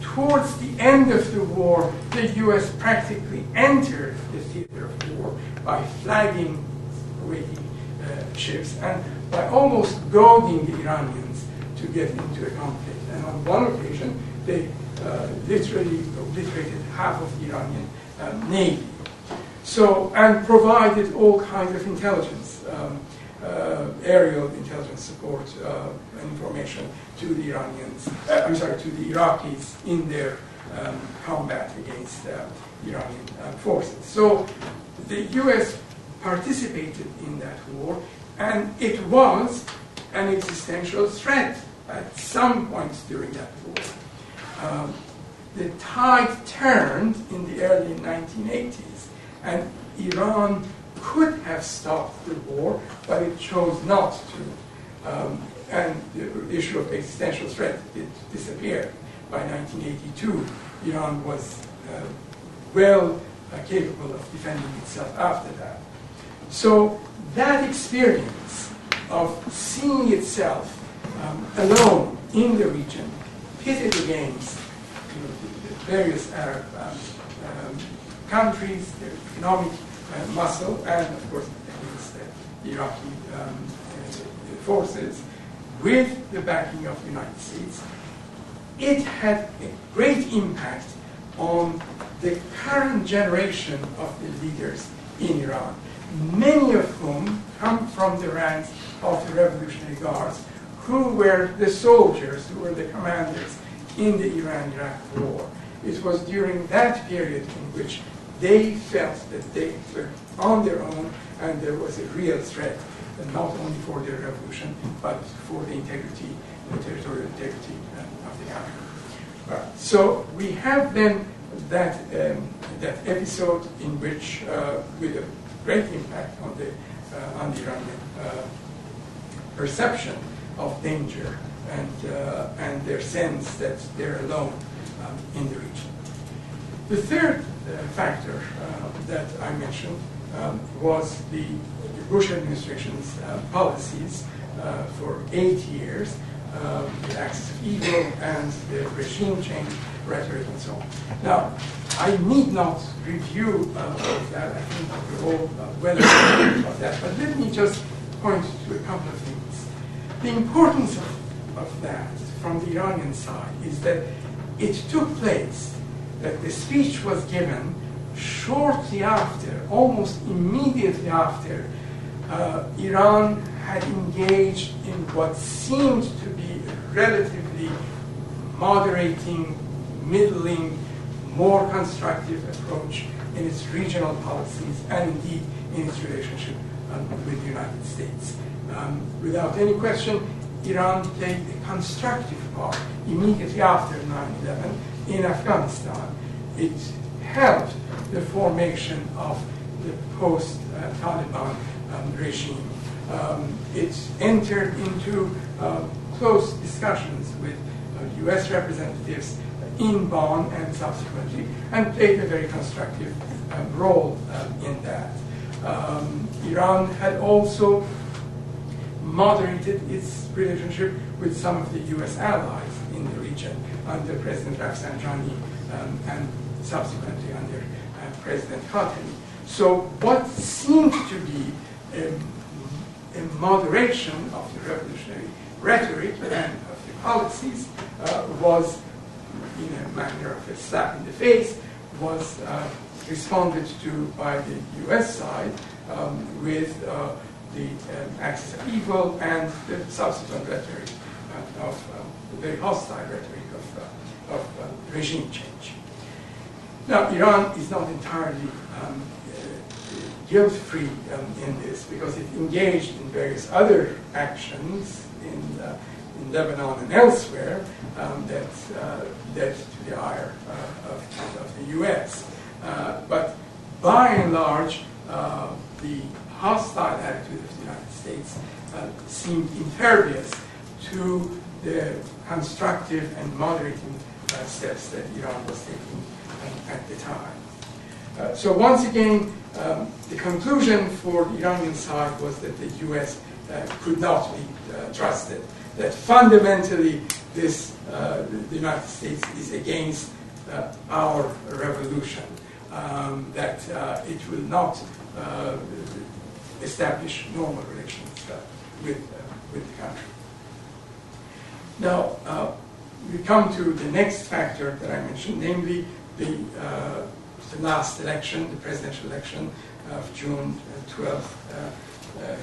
Towards the end of the war, the U.S. practically entered the theater of war by flagging, ships, and by almost goading the Iranians to get into a conflict. And on one occasion, they literally obliterated half of the Iranian navy. So, and provided all kinds of intelligence, aerial intelligence support and information to the Iranians, to the Iraqis in their combat against Iranian forces. So the U.S. participated in that war, and it was an existential threat at some points during that war. The tide turned in the early 1980s, and Iran could have stopped the war, but it chose not to. And the issue of existential threat disappeared. By 1982, Iran was well capable of defending itself after that. So that experience of seeing itself alone in the region, pitted against the various Arab countries, their economic muscle, and of course against the Iraqi forces, with the backing of the United States, it had a great impact on the current generation of the leaders in Iran, many of whom come from the ranks of the Revolutionary Guards, who were the soldiers, who were the commanders in the Iran-Iraq War. It was during that period in which they felt that they were on their own and there was a real threat, not only for their revolution, but for the integrity, the territorial integrity of the country. Right. So we have then that episode in which, with a great impact on the Iranian perception of danger and their sense that they're alone in the region. The third factor that I mentioned was the Bush administration's policies for 8 years, the axis of evil and the regime change rhetoric and so on. Now, I need not review all of that. I think we're all well aware of that. But let me just point to a couple of things. The importance of that from the Iranian side is that it took place, that the speech was given shortly after, almost immediately after, Iran had engaged in what seemed to be a relatively moderating, middling, more constructive approach in its regional policies and indeed in its relationship with the United States. Without any question, Iran played a constructive part immediately after 9/11 in Afghanistan. It helped the formation of the post-Taliban regime. It entered into close discussions with U.S. representatives in Bonn and subsequently, and played a very constructive role in that. Iran had also moderated its relationship with some of the U.S. allies in the region under President Rafsanjani and subsequently under President Khatami. So what seemed to be a moderation of the revolutionary rhetoric and of the policies was, in a manner of a slap in the face, was responded to by the U.S. side with the axis of evil and the subsequent rhetoric of the very hostile rhetoric of regime change. Now, Iran is not entirely guilt-free in this because it engaged in various other actions in Lebanon and elsewhere that led to the ire of the U.S. But by and large, the hostile attitude of the United States seemed impervious to the constructive and moderating steps that Iran was taking at the time. So once again, the conclusion for the Iranian side was that the U.S. Could not be trusted, that fundamentally the United States is against our revolution, that it will not establish normal relations with the country. Now, we come to the next factor that I mentioned, namely the last election, the presidential election of June 12th,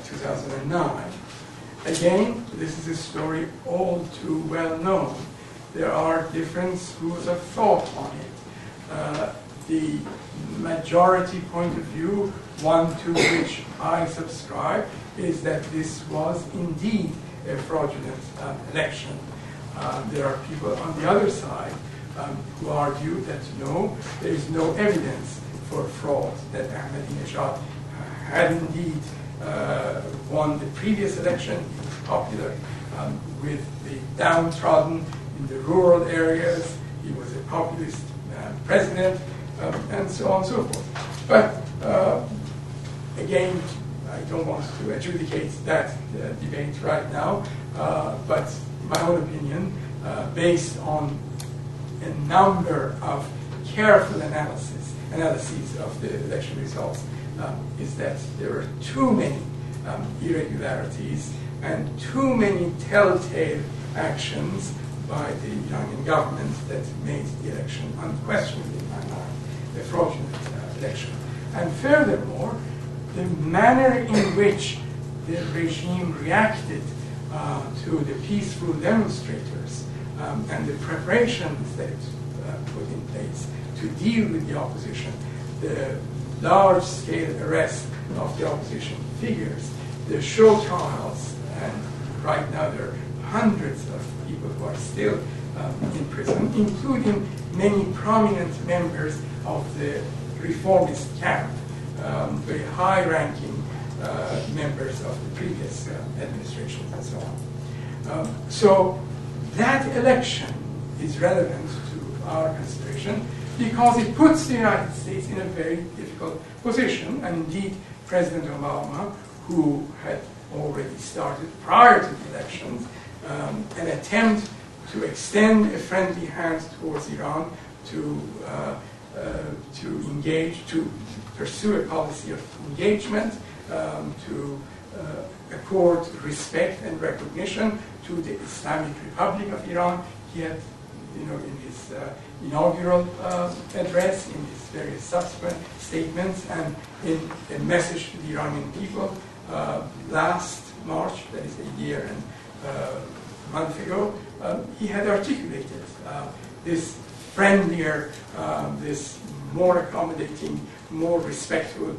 2009. Again, this is a story all too well known. There are different schools of thought on it. The majority point of view, one to which I subscribe, is that this was indeed a fraudulent election. There are people on the other side who argue that no, there is no evidence for fraud, that Ahmadinejad had indeed won the previous election. He was popular with the downtrodden in the rural areas. He was a populist president, and so on and so forth. But again, I don't want to adjudicate that debate right now, but my own opinion, based on a number of careful analyses of the election results, is that there were too many irregularities and too many telltale actions by the Iranian government that made the election unquestionably, in my mind, a fraudulent election. And furthermore, the manner in which the regime reacted to the peaceful demonstrators and the preparations that it put in place to deal with the opposition, the large-scale arrest of the opposition figures, the show trials, and right now there are hundreds of people who are still in prison, including many prominent members of the reformist camp, very high-ranking members of the previous administrations and so on. So that election is relevant to our consideration because it puts the United States in a very difficult position, and indeed President Obama, who had already started prior to the elections an attempt to extend a friendly hand towards Iran, to engage, to pursue a policy of engagement, to accord respect and recognition to the Islamic Republic of Iran. He had, in his inaugural address, in his various subsequent statements, and in a message to the Iranian people last March, that is a year and a month ago, he had articulated this friendlier, this more accommodating, more respectful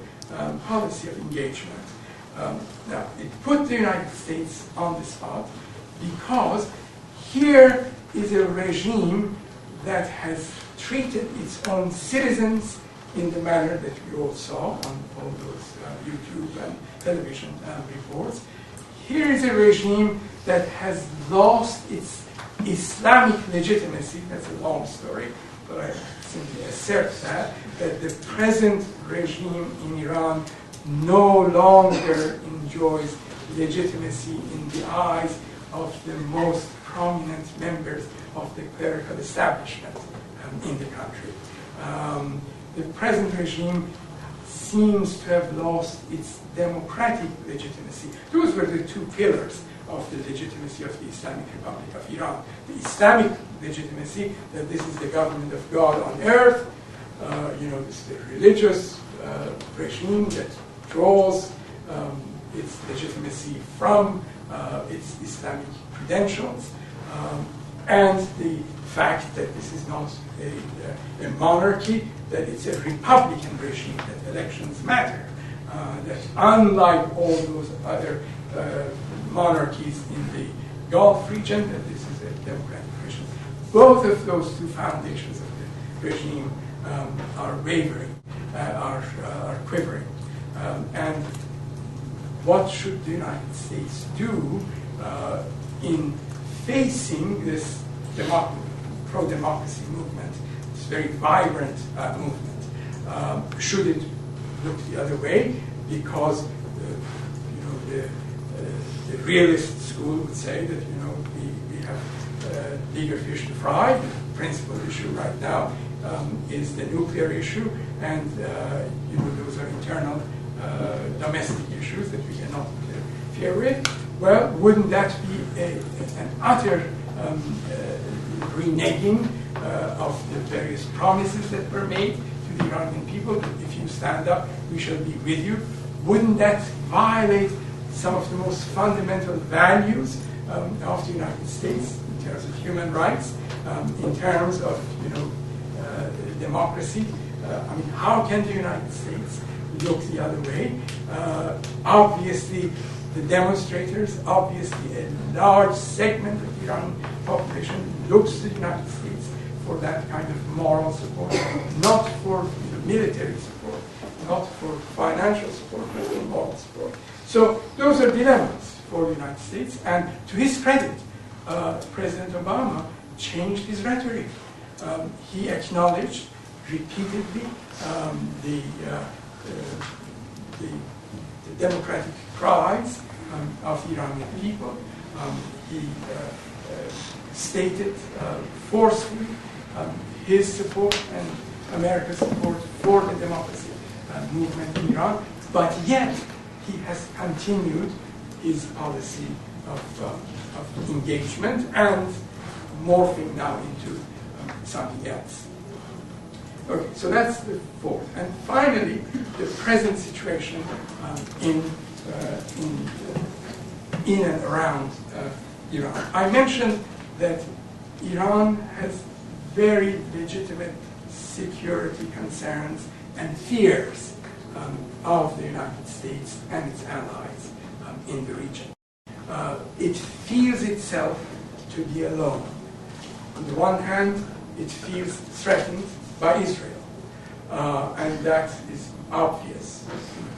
policy of engagement. Now, it put the United States on the spot because here is a regime that has treated its own citizens in the manner that we all saw on all those YouTube and television reports. Here is a regime that has lost its Islamic legitimacy. That's a long story, but I simply assert that the present regime in Iran no longer enjoys legitimacy in the eyes of the most prominent members of the clerical establishment in the country. The present regime seems to have lost its democratic legitimacy. Those were the two pillars of the legitimacy of the Islamic Republic of Iran. The Islamic legitimacy, that this is the government of God on earth, this is the religious regime that draws its legitimacy from its Islamic credentials, and the fact that this is not a monarchy, that it's a republican regime, that elections matter, that unlike all those other monarchies in the Gulf region, that this is a democratic regime. Both of those two foundations of the regime are wavering, are quivering. And what should the United States do in facing this pro-democracy movement, this very vibrant movement? Should it look the other way? Because the realist school would say that we have bigger fish to fry. The principal issue right now is the nuclear issue, and those are internal domestic issues that we cannot interfere with, well, wouldn't that be an utter reneging of the various promises that were made to the Iranian people? If you stand up, we shall be with you. Wouldn't that violate some of the most fundamental values of the United States in terms of human rights, in terms of democracy? I mean, how can the United States look the other way? Obviously, the demonstrators, obviously a large segment of the Iranian population looks to the United States for that kind of moral support, not for military support, not for financial support, but for moral support. So those are dilemmas for the United States, and to his credit, President Obama changed his rhetoric. He acknowledged repeatedly the democratic cries of the Iranian people. He stated forcefully his support and America's support for the democracy movement in Iran, but yet he has continued his policy of engagement and morphing now into something else. Okay, so that's the fourth. And finally, the present situation in and around Iran. I mentioned that Iran has very legitimate security concerns and fears of the United States and its allies in the region. It feels itself to be alone. On the one hand, it feels threatened by Israel, and that is obvious.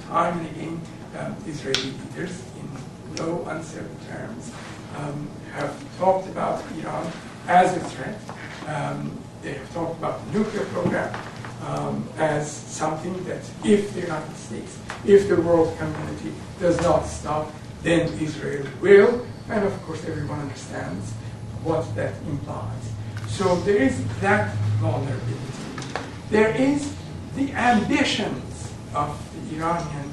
Time and again, Israeli leaders, in no uncertain terms, have talked about Iran as a threat. They have talked about the nuclear program as something that if the United States, if the world community does not stop, then Israel will. And of course, everyone understands what that implies. So there is that vulnerability. There is the ambitions of the Iranian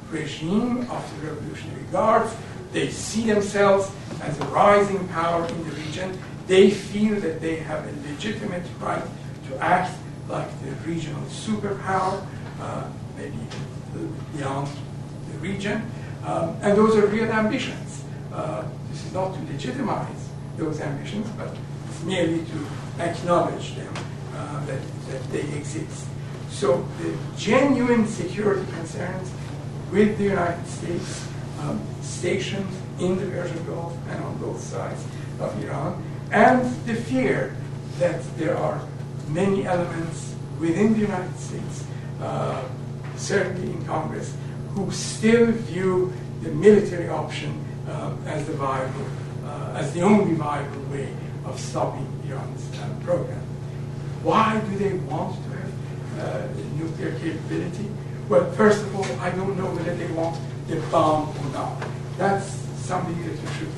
regime, of the Revolutionary Guards. They see themselves as a rising power in the region. They feel that they have a legitimate right to act like the regional superpower, maybe beyond the region. And those are real ambitions. This is not to legitimize those ambitions, but it's merely to acknowledge them, that they exist. So the genuine security concerns with the United States stationed in the Persian Gulf and on both sides of Iran, and the fear that there are many elements within the United States, certainly in Congress, who still view the military option as the viable, as the only viable way of stopping Iran's program. Why do they want to have nuclear capability? Well, first of all, I don't know whether they want the bomb or not. That's something that you should,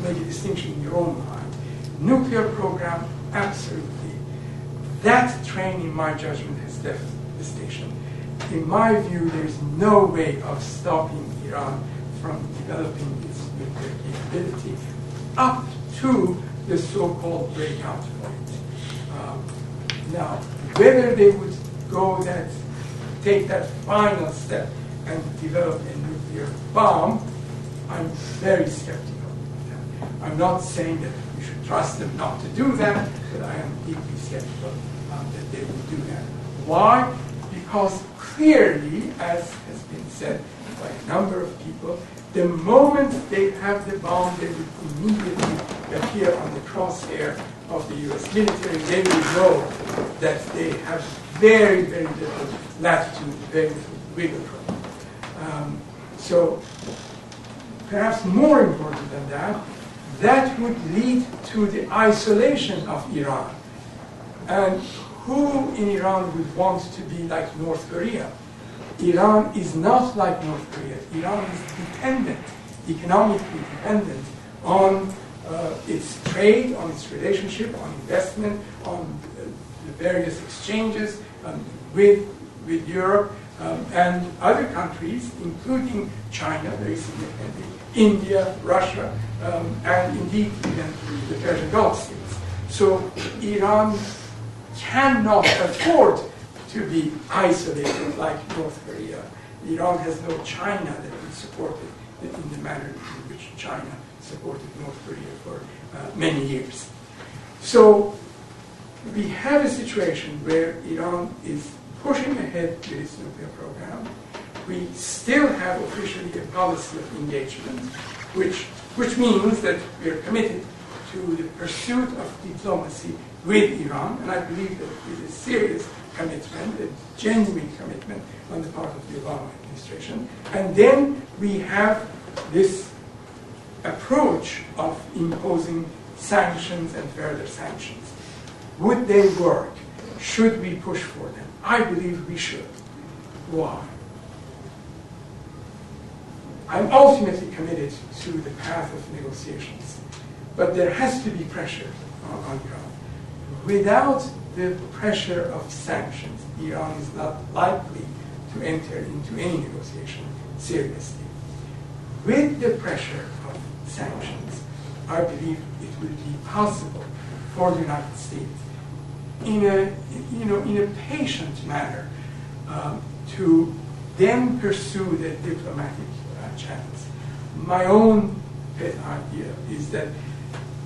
make a distinction in your own mind. Nuclear program, absolutely. That train, in my judgment, has left the station. In my view, there is no way of stopping Iran from developing its nuclear capability up to the so-called breakout point. Now, whether they would take that final step and develop a nuclear bomb, I'm very skeptical of that. I'm not saying that we should trust them not to do that, but I am deeply skeptical that they will do that. Why? Because clearly, as has been said by a number of people, the moment they have the bomb, they will immediately appear on the crosshair of the U.S. military. They will know that they have very, very little latitude, very little wiggle room. So perhaps more important than that, that would lead to the isolation of Iran. And who in Iran would want to be like North Korea? Iran is not like North Korea. Iran is dependent, economically dependent on its trade, on its relationship, on investment, on the various exchanges with Europe. And other countries, including China, very significantly, India, Russia, and indeed even the Persian Gulf states. So Iran cannot afford to be isolated like North Korea. Iran has no China that would support it in the manner in which China supported North Korea for many years. So we have a situation where Iran is pushing ahead with its nuclear program. We still have officially a policy of engagement, which means that we are committed to the pursuit of diplomacy with Iran, and I believe that it is a serious commitment, a genuine commitment on the part of the Obama administration. And then we have this approach of imposing sanctions and further sanctions. Would they work? Should we push for them? I believe we should. Why? I'm ultimately committed to the path of negotiations, but there has to be pressure on Iran. Without the pressure of sanctions, Iran is not likely to enter into any negotiation seriously. With the pressure of sanctions, I believe it will be possible for the United States in a patient manner to then pursue the diplomatic channels. My own pet idea is that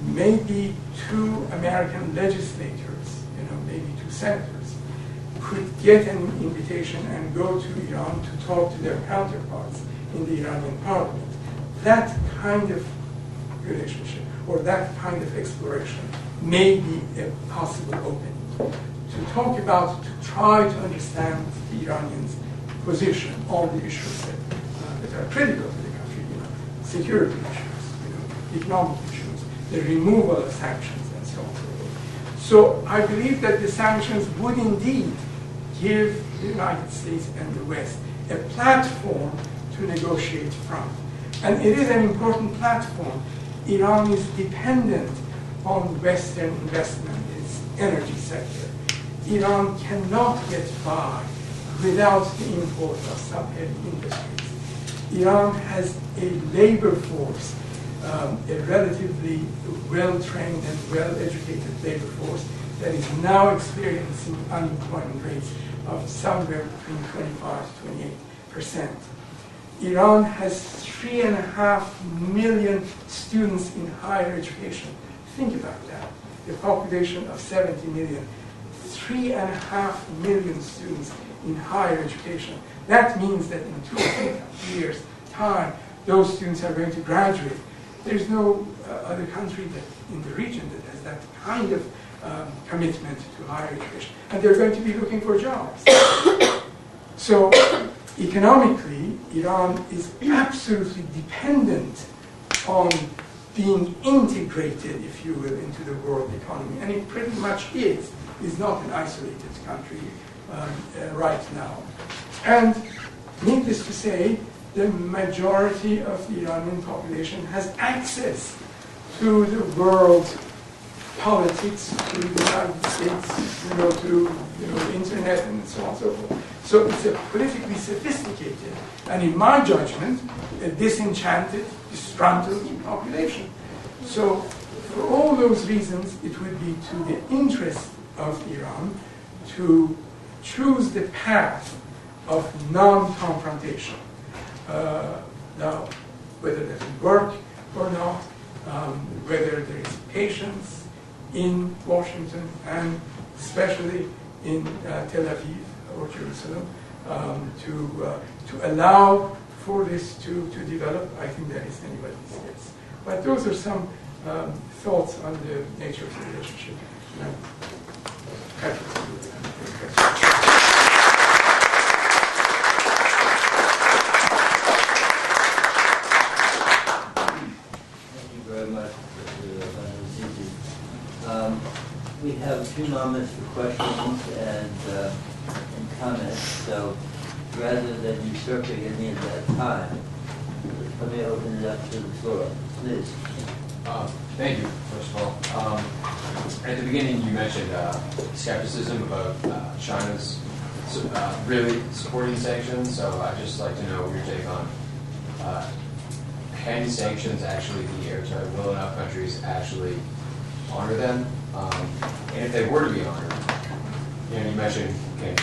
maybe 2 American legislators, maybe 2 senators, could get an invitation and go to Iran to talk to their counterparts in the Iranian parliament. That kind of relationship or that kind of exploration may be a possible opening to talk about, to try to understand the Iranians' position on the issues that are critical to the country, security issues, economic issues, the removal of sanctions, and so on. So I believe that the sanctions would indeed give the United States and the West a platform to negotiate from. And it is an important platform. Iran is dependent on Western investment in its energy sector. Iran cannot get by without the import of some heavy industries. Iran has a labor force, a relatively well-trained and well-educated labor force that is now experiencing unemployment rates of somewhere between 25 to 28%. Iran has 3.5 million students in higher education. Think about that. A population of 70 million. 3.5 million students in higher education. That means that in 2 or 3 years' time, those students are going to graduate. There's no other country in the region that has that kind of commitment to higher education. And they're going to be looking for jobs. So economically, Iran is absolutely dependent on being integrated, if you will, into the world economy. And it pretty much is not an isolated country right now. And needless to say, the majority of the Iranian population has access to the world politics, to the United States, to the internet and so on and so forth. So it's a politically sophisticated and, in my judgment, a disenchanted, disgruntled population. So for all those reasons, it would be to the interest of Iran to choose the path of non-confrontation. Now, whether that will work or not, whether there is patience in Washington and especially in Tel Aviv or Jerusalem to allow for this to develop, I think that is anybody's guess. But those are some thoughts on the nature of the relationship. Happy to take questions. We have a few moments for questions and comments, so rather than usurping any of that time, let me open it up to the floor. Please. Thank you, first of all. At the beginning, you mentioned skepticism about China's really supporting sanctions, so I'd just like to know your take on can sanctions actually be airtight? Will enough countries actually honor them? And if they were to be honored, you know, you mentioned can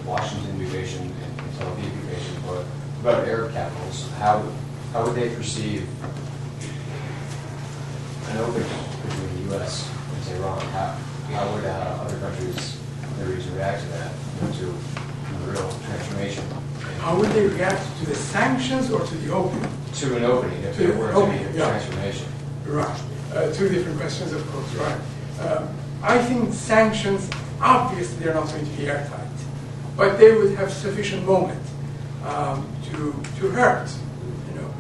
Washington be patient and Tel Aviv be patient, but about Arab capitals, how would they perceive an opening between the U.S. and Tehran? How would other countries in the region react to that, you know, to a real transformation? How would they react to the sanctions or to the opening? To an opening, if there were to be a transformation. Right. Two different questions, of course, right. I think sanctions, obviously, they're not going to be airtight, but they would have sufficient moment to hurt, you know.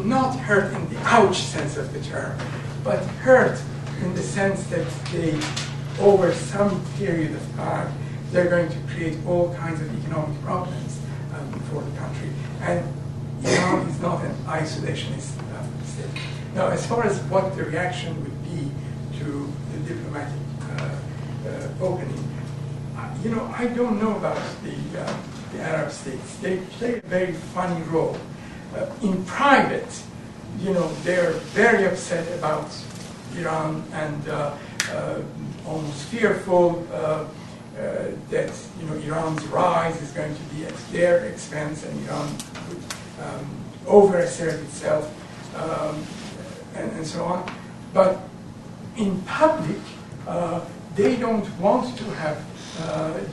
Not hurt in the ouch sense of the term, but hurt in the sense that they, over some period of time, they're going to create all kinds of economic problems for the country. And Iran is not an isolationist state. Now, as far as what the reaction would be to the diplomatic opening, you know, I don't know about the Arab states. They play a very funny role. In private, you know, they're very upset about Iran and almost fearful that, you know, Iran's rise is going to be at their expense and Iran would over-assert itself and so on. But in public, they don't want to have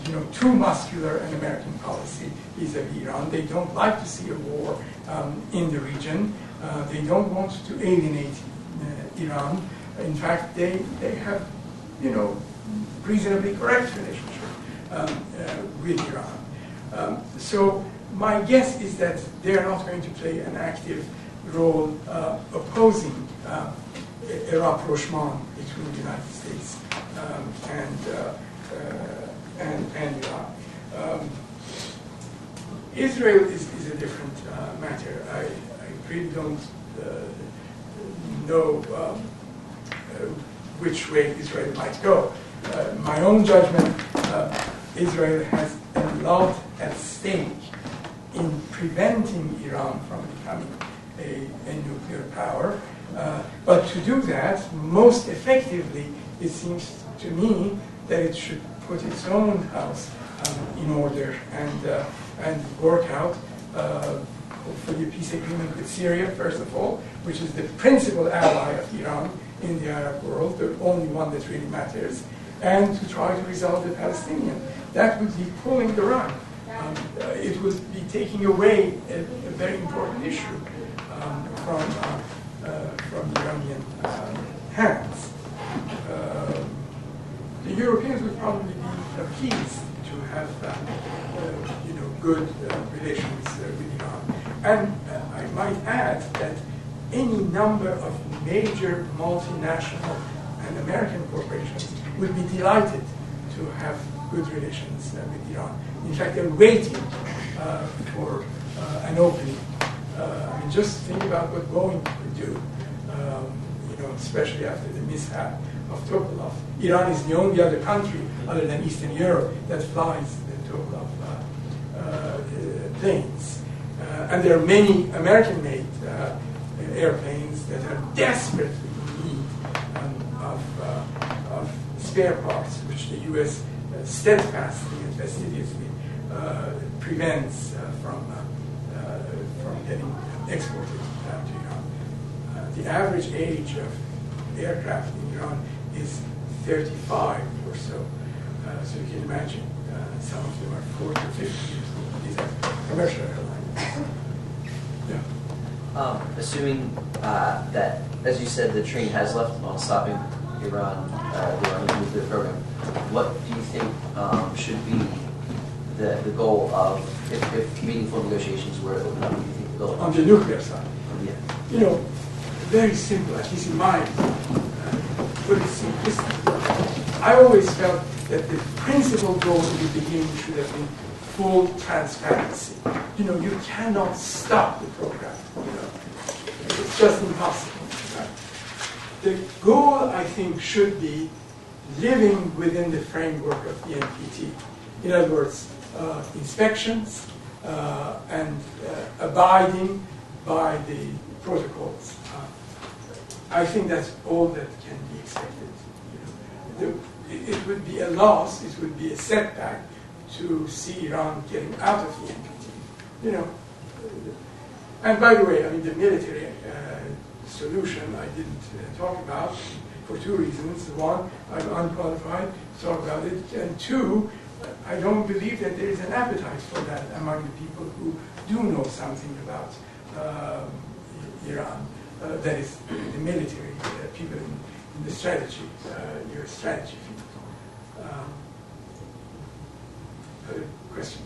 you know, too muscular an American policy vis-a-vis Iran. They don't like to see a war in the region. They don't want to alienate Iran. In fact, they have, you know, reasonably correct relationship with Iran. So my guess is that they are not going to play an active role opposing a rapprochement between the United States and Iran. Israel is a different matter. I really don't know which way Israel might go. My own judgment, Israel has a lot at stake in preventing Iran from becoming a nuclear power. But to do that, most effectively, it seems to me that it should put its own house in order and work out hopefully a peace agreement with Syria, first of all, which is the principal ally of Iran in the Arab world, the only one that really matters, and to try to resolve the Palestinian. That would be pulling the rug. It would be taking away a very important issue from Iranian hands. The Europeans would probably be pleased to have you know, good relations with Iran. And I might add that any number of major multinational and American corporations would be delighted to have good relations with Iran. In fact, they're waiting for an opening. I mean, just think about what Boeing could do, you know, especially after the mishap of Tupolev. Iran is the only other country other than Eastern Europe that flies the Tupolev planes. And there are many American-made airplanes that are desperately in need of spare parts, which the U.S. Steadfastly and fastidiously prevents from getting exported to Iran. The average age of aircraft in Iran is 35 or so. So you can imagine some of them are 40 or 50 years old. These are commercial airlines. Yeah. Assuming that, as you said, the train has left on stopping Iran, the Iranian nuclear program, what do you think should be the goal of, if meaningful negotiations were to open up, what do you think the goal on the nuclear side? Yeah. You know, very simple, at least in my pretty simplistic. I always felt that the principal goal in the beginning should have been full transparency. You know, you cannot stop the program. You know, it's just impossible. Right? The goal, I think, should be living within the framework of the NPT. In other words, inspections and abiding by the protocols. I think that's all that can be expected. It would be a loss, it would be a setback to see Iran getting out of the NPT. And by the way, I mean the military solution I didn't talk about for two reasons. One, I'm unqualified to talk about it, and two, I don't believe that there is an appetite for that among the people who do know something about Iran. That is the military people in the strategy, U.S. strategy field. Other question?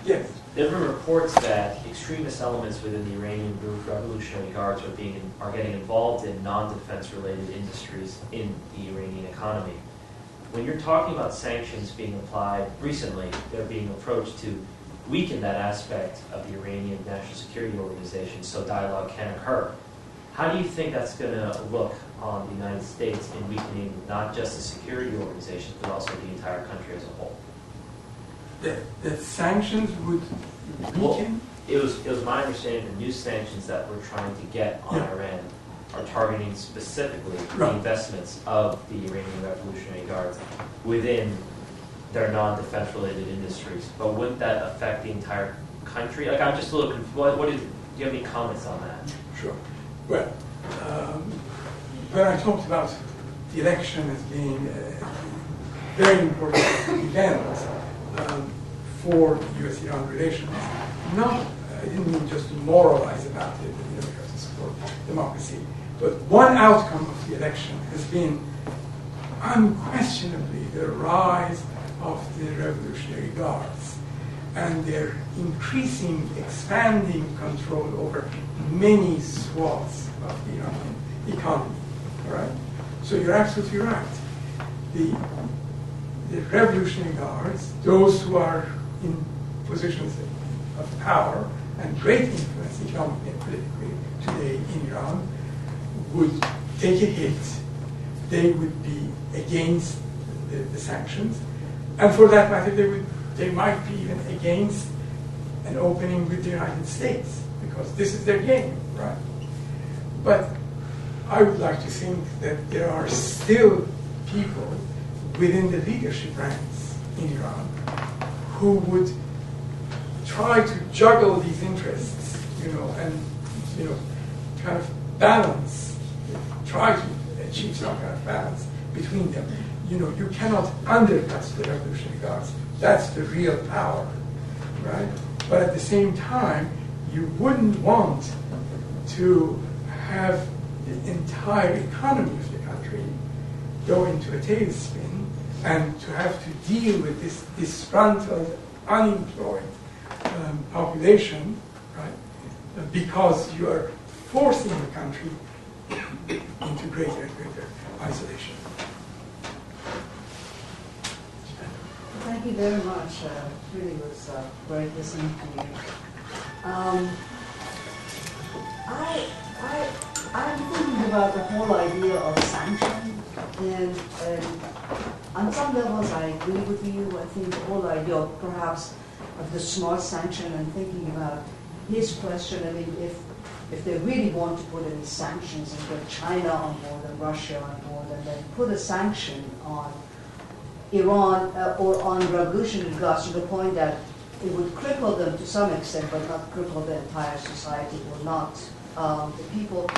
Yes. There have been reports that extremist elements within the Iranian Revolutionary Guards are getting involved in non-defense related industries in the Iranian economy. When you're talking about sanctions being applied recently, they're being approached to weaken that aspect of the Iranian National Security Organization so dialogue can occur. How do you think that's going to look on the United States in weakening not just the security organizations, but also the entire country as a whole? That sanctions would weaken? Well, it was my understanding the new sanctions that we're trying to get on Iran are targeting specifically the investments of the Iranian Revolutionary Guards within their non-defense related industries. But wouldn't that affect the entire country? Like, I'm just a little confused. Do you have any comments on that? Sure. Well, when I talked about the election as being a very important event for U.S. Iran relations, I didn't mean just to moralize about it, we have to support democracy. But one outcome of the election has been unquestionably the rise of the Revolutionary Guards and their increasing, expanding control over many swaths of the Iranian economy. All right? So you're absolutely right. The Revolutionary Guards, those who are in positions of power and great influence economically and politically today in Iran, would take a hit. They would be against the sanctions, and for that matter, they might be even against an opening with the United States, because this is their game, right? But I would like to think that there are still people within the leadership ranks in Iran who would try to juggle these interests, and kind of balance, try to achieve some kind of balance between them. You cannot undercut the Revolutionary Guards. That's the real power, right? But at the same time, you wouldn't want to have the entire economy of the country go into a tailspin and to have to deal with this disgruntled, unemployed population, right? Because you are forcing the country into greater and greater isolation. Thank you very much. Really was great listening to you. I'm thinking about the whole idea of sanctions, and on some levels I agree with you. I think the whole idea of perhaps of the smart sanction, and thinking about his question, I mean, if they really want to put any sanctions and get China on board and Russia on board, and then put a sanction on Iran or on revolutionary guards to the point that it would cripple them to some extent, but not cripple the entire society or not the people.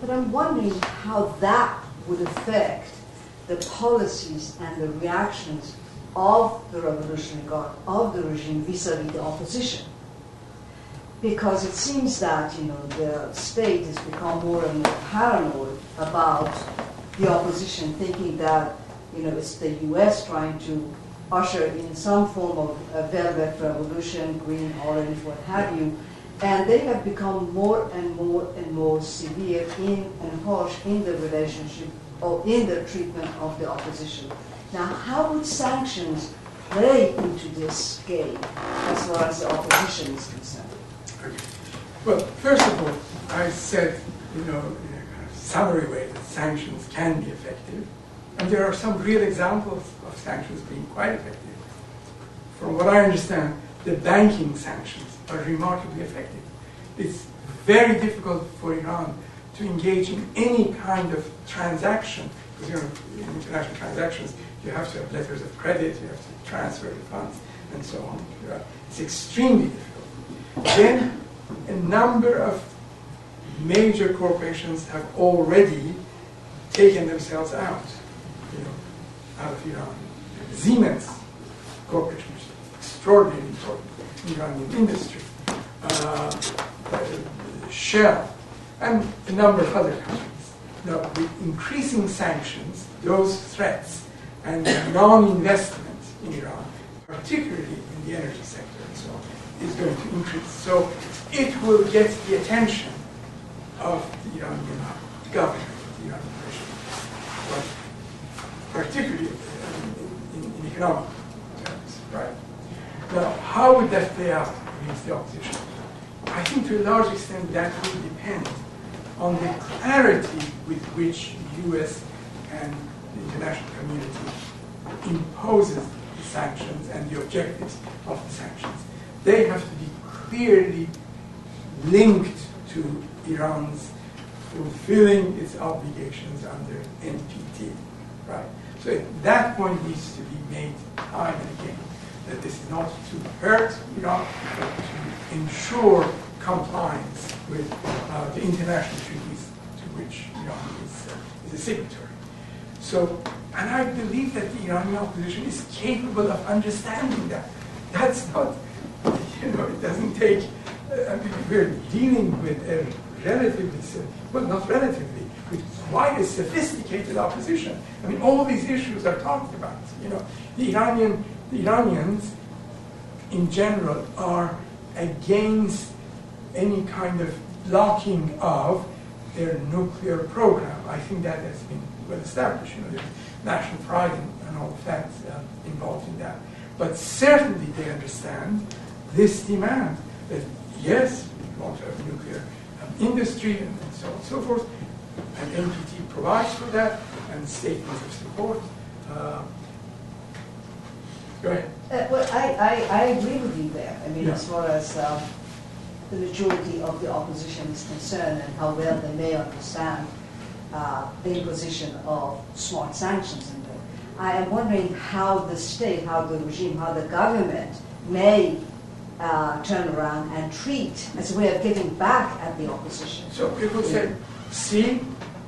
But I'm wondering how that would affect the policies and the reactions of the Revolutionary Guard, of the regime vis-a-vis the opposition. Because it seems that the state has become more and more paranoid about the opposition, thinking that it's the U.S. trying to usher in some form of a velvet revolution, green, orange, what have you, and they have become more and more and more severe and harsh in the relationship or in the treatment of the opposition. Now, how would sanctions play into this game as far as the opposition is concerned? Okay. Well, first of all, I said, in a kind of summary way, that sanctions can be effective. And there are some real examples of sanctions being quite effective. From what I understand, the banking sanctions are remarkably effective. It's very difficult for Iran to engage in any kind of transaction, because in international transactions, you have to have letters of credit, you have to transfer the funds, and so on. It's extremely difficult. Then, a number of major corporations have already taken themselves out of Iran. Siemens Corporation, which is extraordinarily important in Iranian industry, Shell, and a number of other countries. Now, with increasing sanctions, those threats and non-investment in Iran, particularly in the energy sector and so on, is going to increase. So it will get the attention of the Iranian government, the Iranian regime, but particularly in economic terms, right? Now, how would that play out against the opposition? I think to a large extent that will depend on the clarity with which the U.S. and the international community imposes the sanctions and the objectives of the sanctions. They have to be clearly linked to Iran's fulfilling its obligations under NPT, right? So that point needs to be made time and again, that this is not to hurt Iran, but to ensure compliance with the international treaties to which Iran is a signatory. So, and I believe that the Iranian opposition is capable of understanding that. That's not, it doesn't take, we're dealing with a relatively, well, not relatively, with quite a sophisticated opposition. I mean, all these issues are talked about. The Iranians in general are against any kind of blocking of their nuclear program. I think that has been well established. There's national pride and all of that involved in that. But certainly they understand this demand that, yes, we want to have a nuclear industry and so on and so forth, and NPT provides for that, and statements of support. Go ahead. Well, I agree with you there. I mean, Yeah. as far as the majority of the opposition is concerned and how well they may understand the imposition of smart sanctions. And I am wondering how the state, how the regime, how the government may turn around and treat as a way of giving back at the opposition. So people say, see,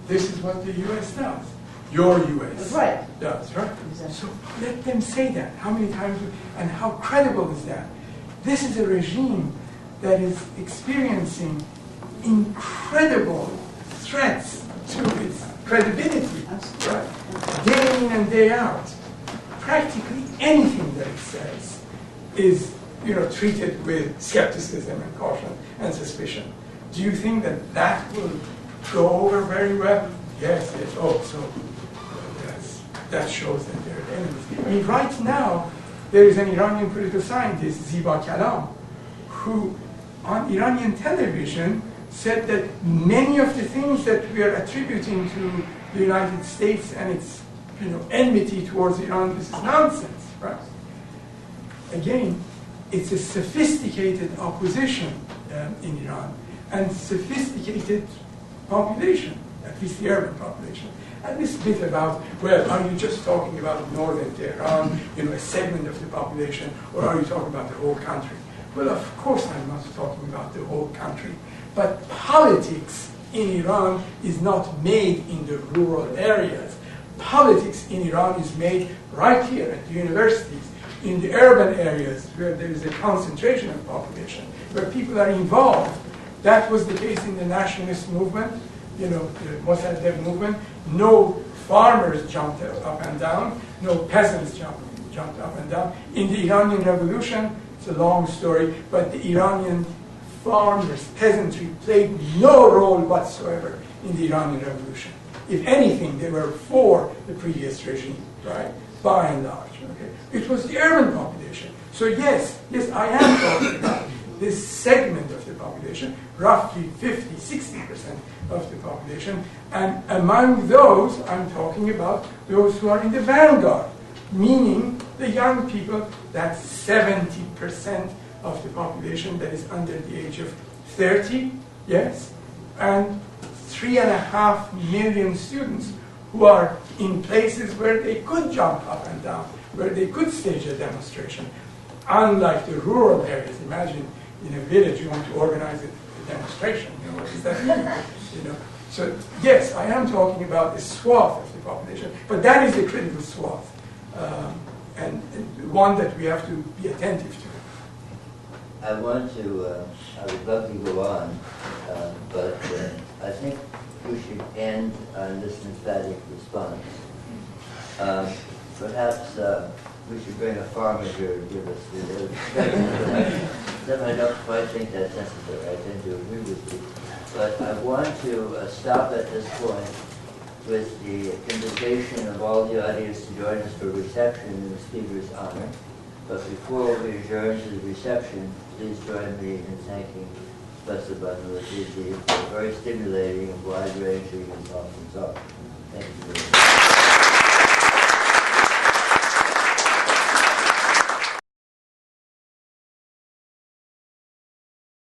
this is what the U.S. does. Your U.S. Right. does, right? Exactly. So let them say that. How many times, and how credible is that? This is a regime that is experiencing incredible threats to its credibility, right? Day in and day out. Practically anything that it says is, treated with skepticism and caution and suspicion. Do you think that that will go over very well? Yes. Oh, so that shows that they're enemies. I mean, right now, there is an Iranian political scientist, Ziba Kalam, who on Iranian television said that many of the things that we are attributing to the United States and its enmity towards Iran, this is nonsense, right? Again, it's a sophisticated opposition in Iran and sophisticated population, at least the urban population. And this bit about, well, are you just talking about northern Tehran, a segment of the population, or are you talking about the whole country? Well, of course I'm not talking about the whole country, but politics in Iran is not made in the rural areas. Politics in Iran is made right here at the universities, in the urban areas where there is a concentration of population, where people are involved. That was the case in the nationalist movement, the Mossadegh movement. No farmers jumped up and down, no peasants jumped up and down. In the Iranian Revolution, it's a long story, but the Iranian farmers, peasantry, played no role whatsoever in the Iranian Revolution. If anything, they were for the previous regime, right? By and large, okay? It was the urban population. So yes, I am talking about this segment of the population population, roughly 50-60% of the population. And among those, I'm talking about those who are in the vanguard, meaning the young people, that's 70% of the population that is under the age of 30, yes, and 3.5 million students who are in places where they could jump up and down, where they could stage a demonstration. Unlike the rural areas, imagine in a village you want to organize a demonstration. You know, what does that mean? You know, so yes, I am talking about a swath of the population, but that is a critical swath, and one that we have to be attentive to. I want to, I would love to go on, but I think we should end on this emphatic response. Perhaps we should bring a farmer here to give us the I don't quite think that's necessary. I tend to agree with you. But I want to stop at this point with the invitation of all the audience to join us for reception in the speaker's honor. But before we adjourn to the reception, please join me in thanking Professor Banuazizi for a very stimulating and wide-ranging and thoughtful talk. Thank you very much.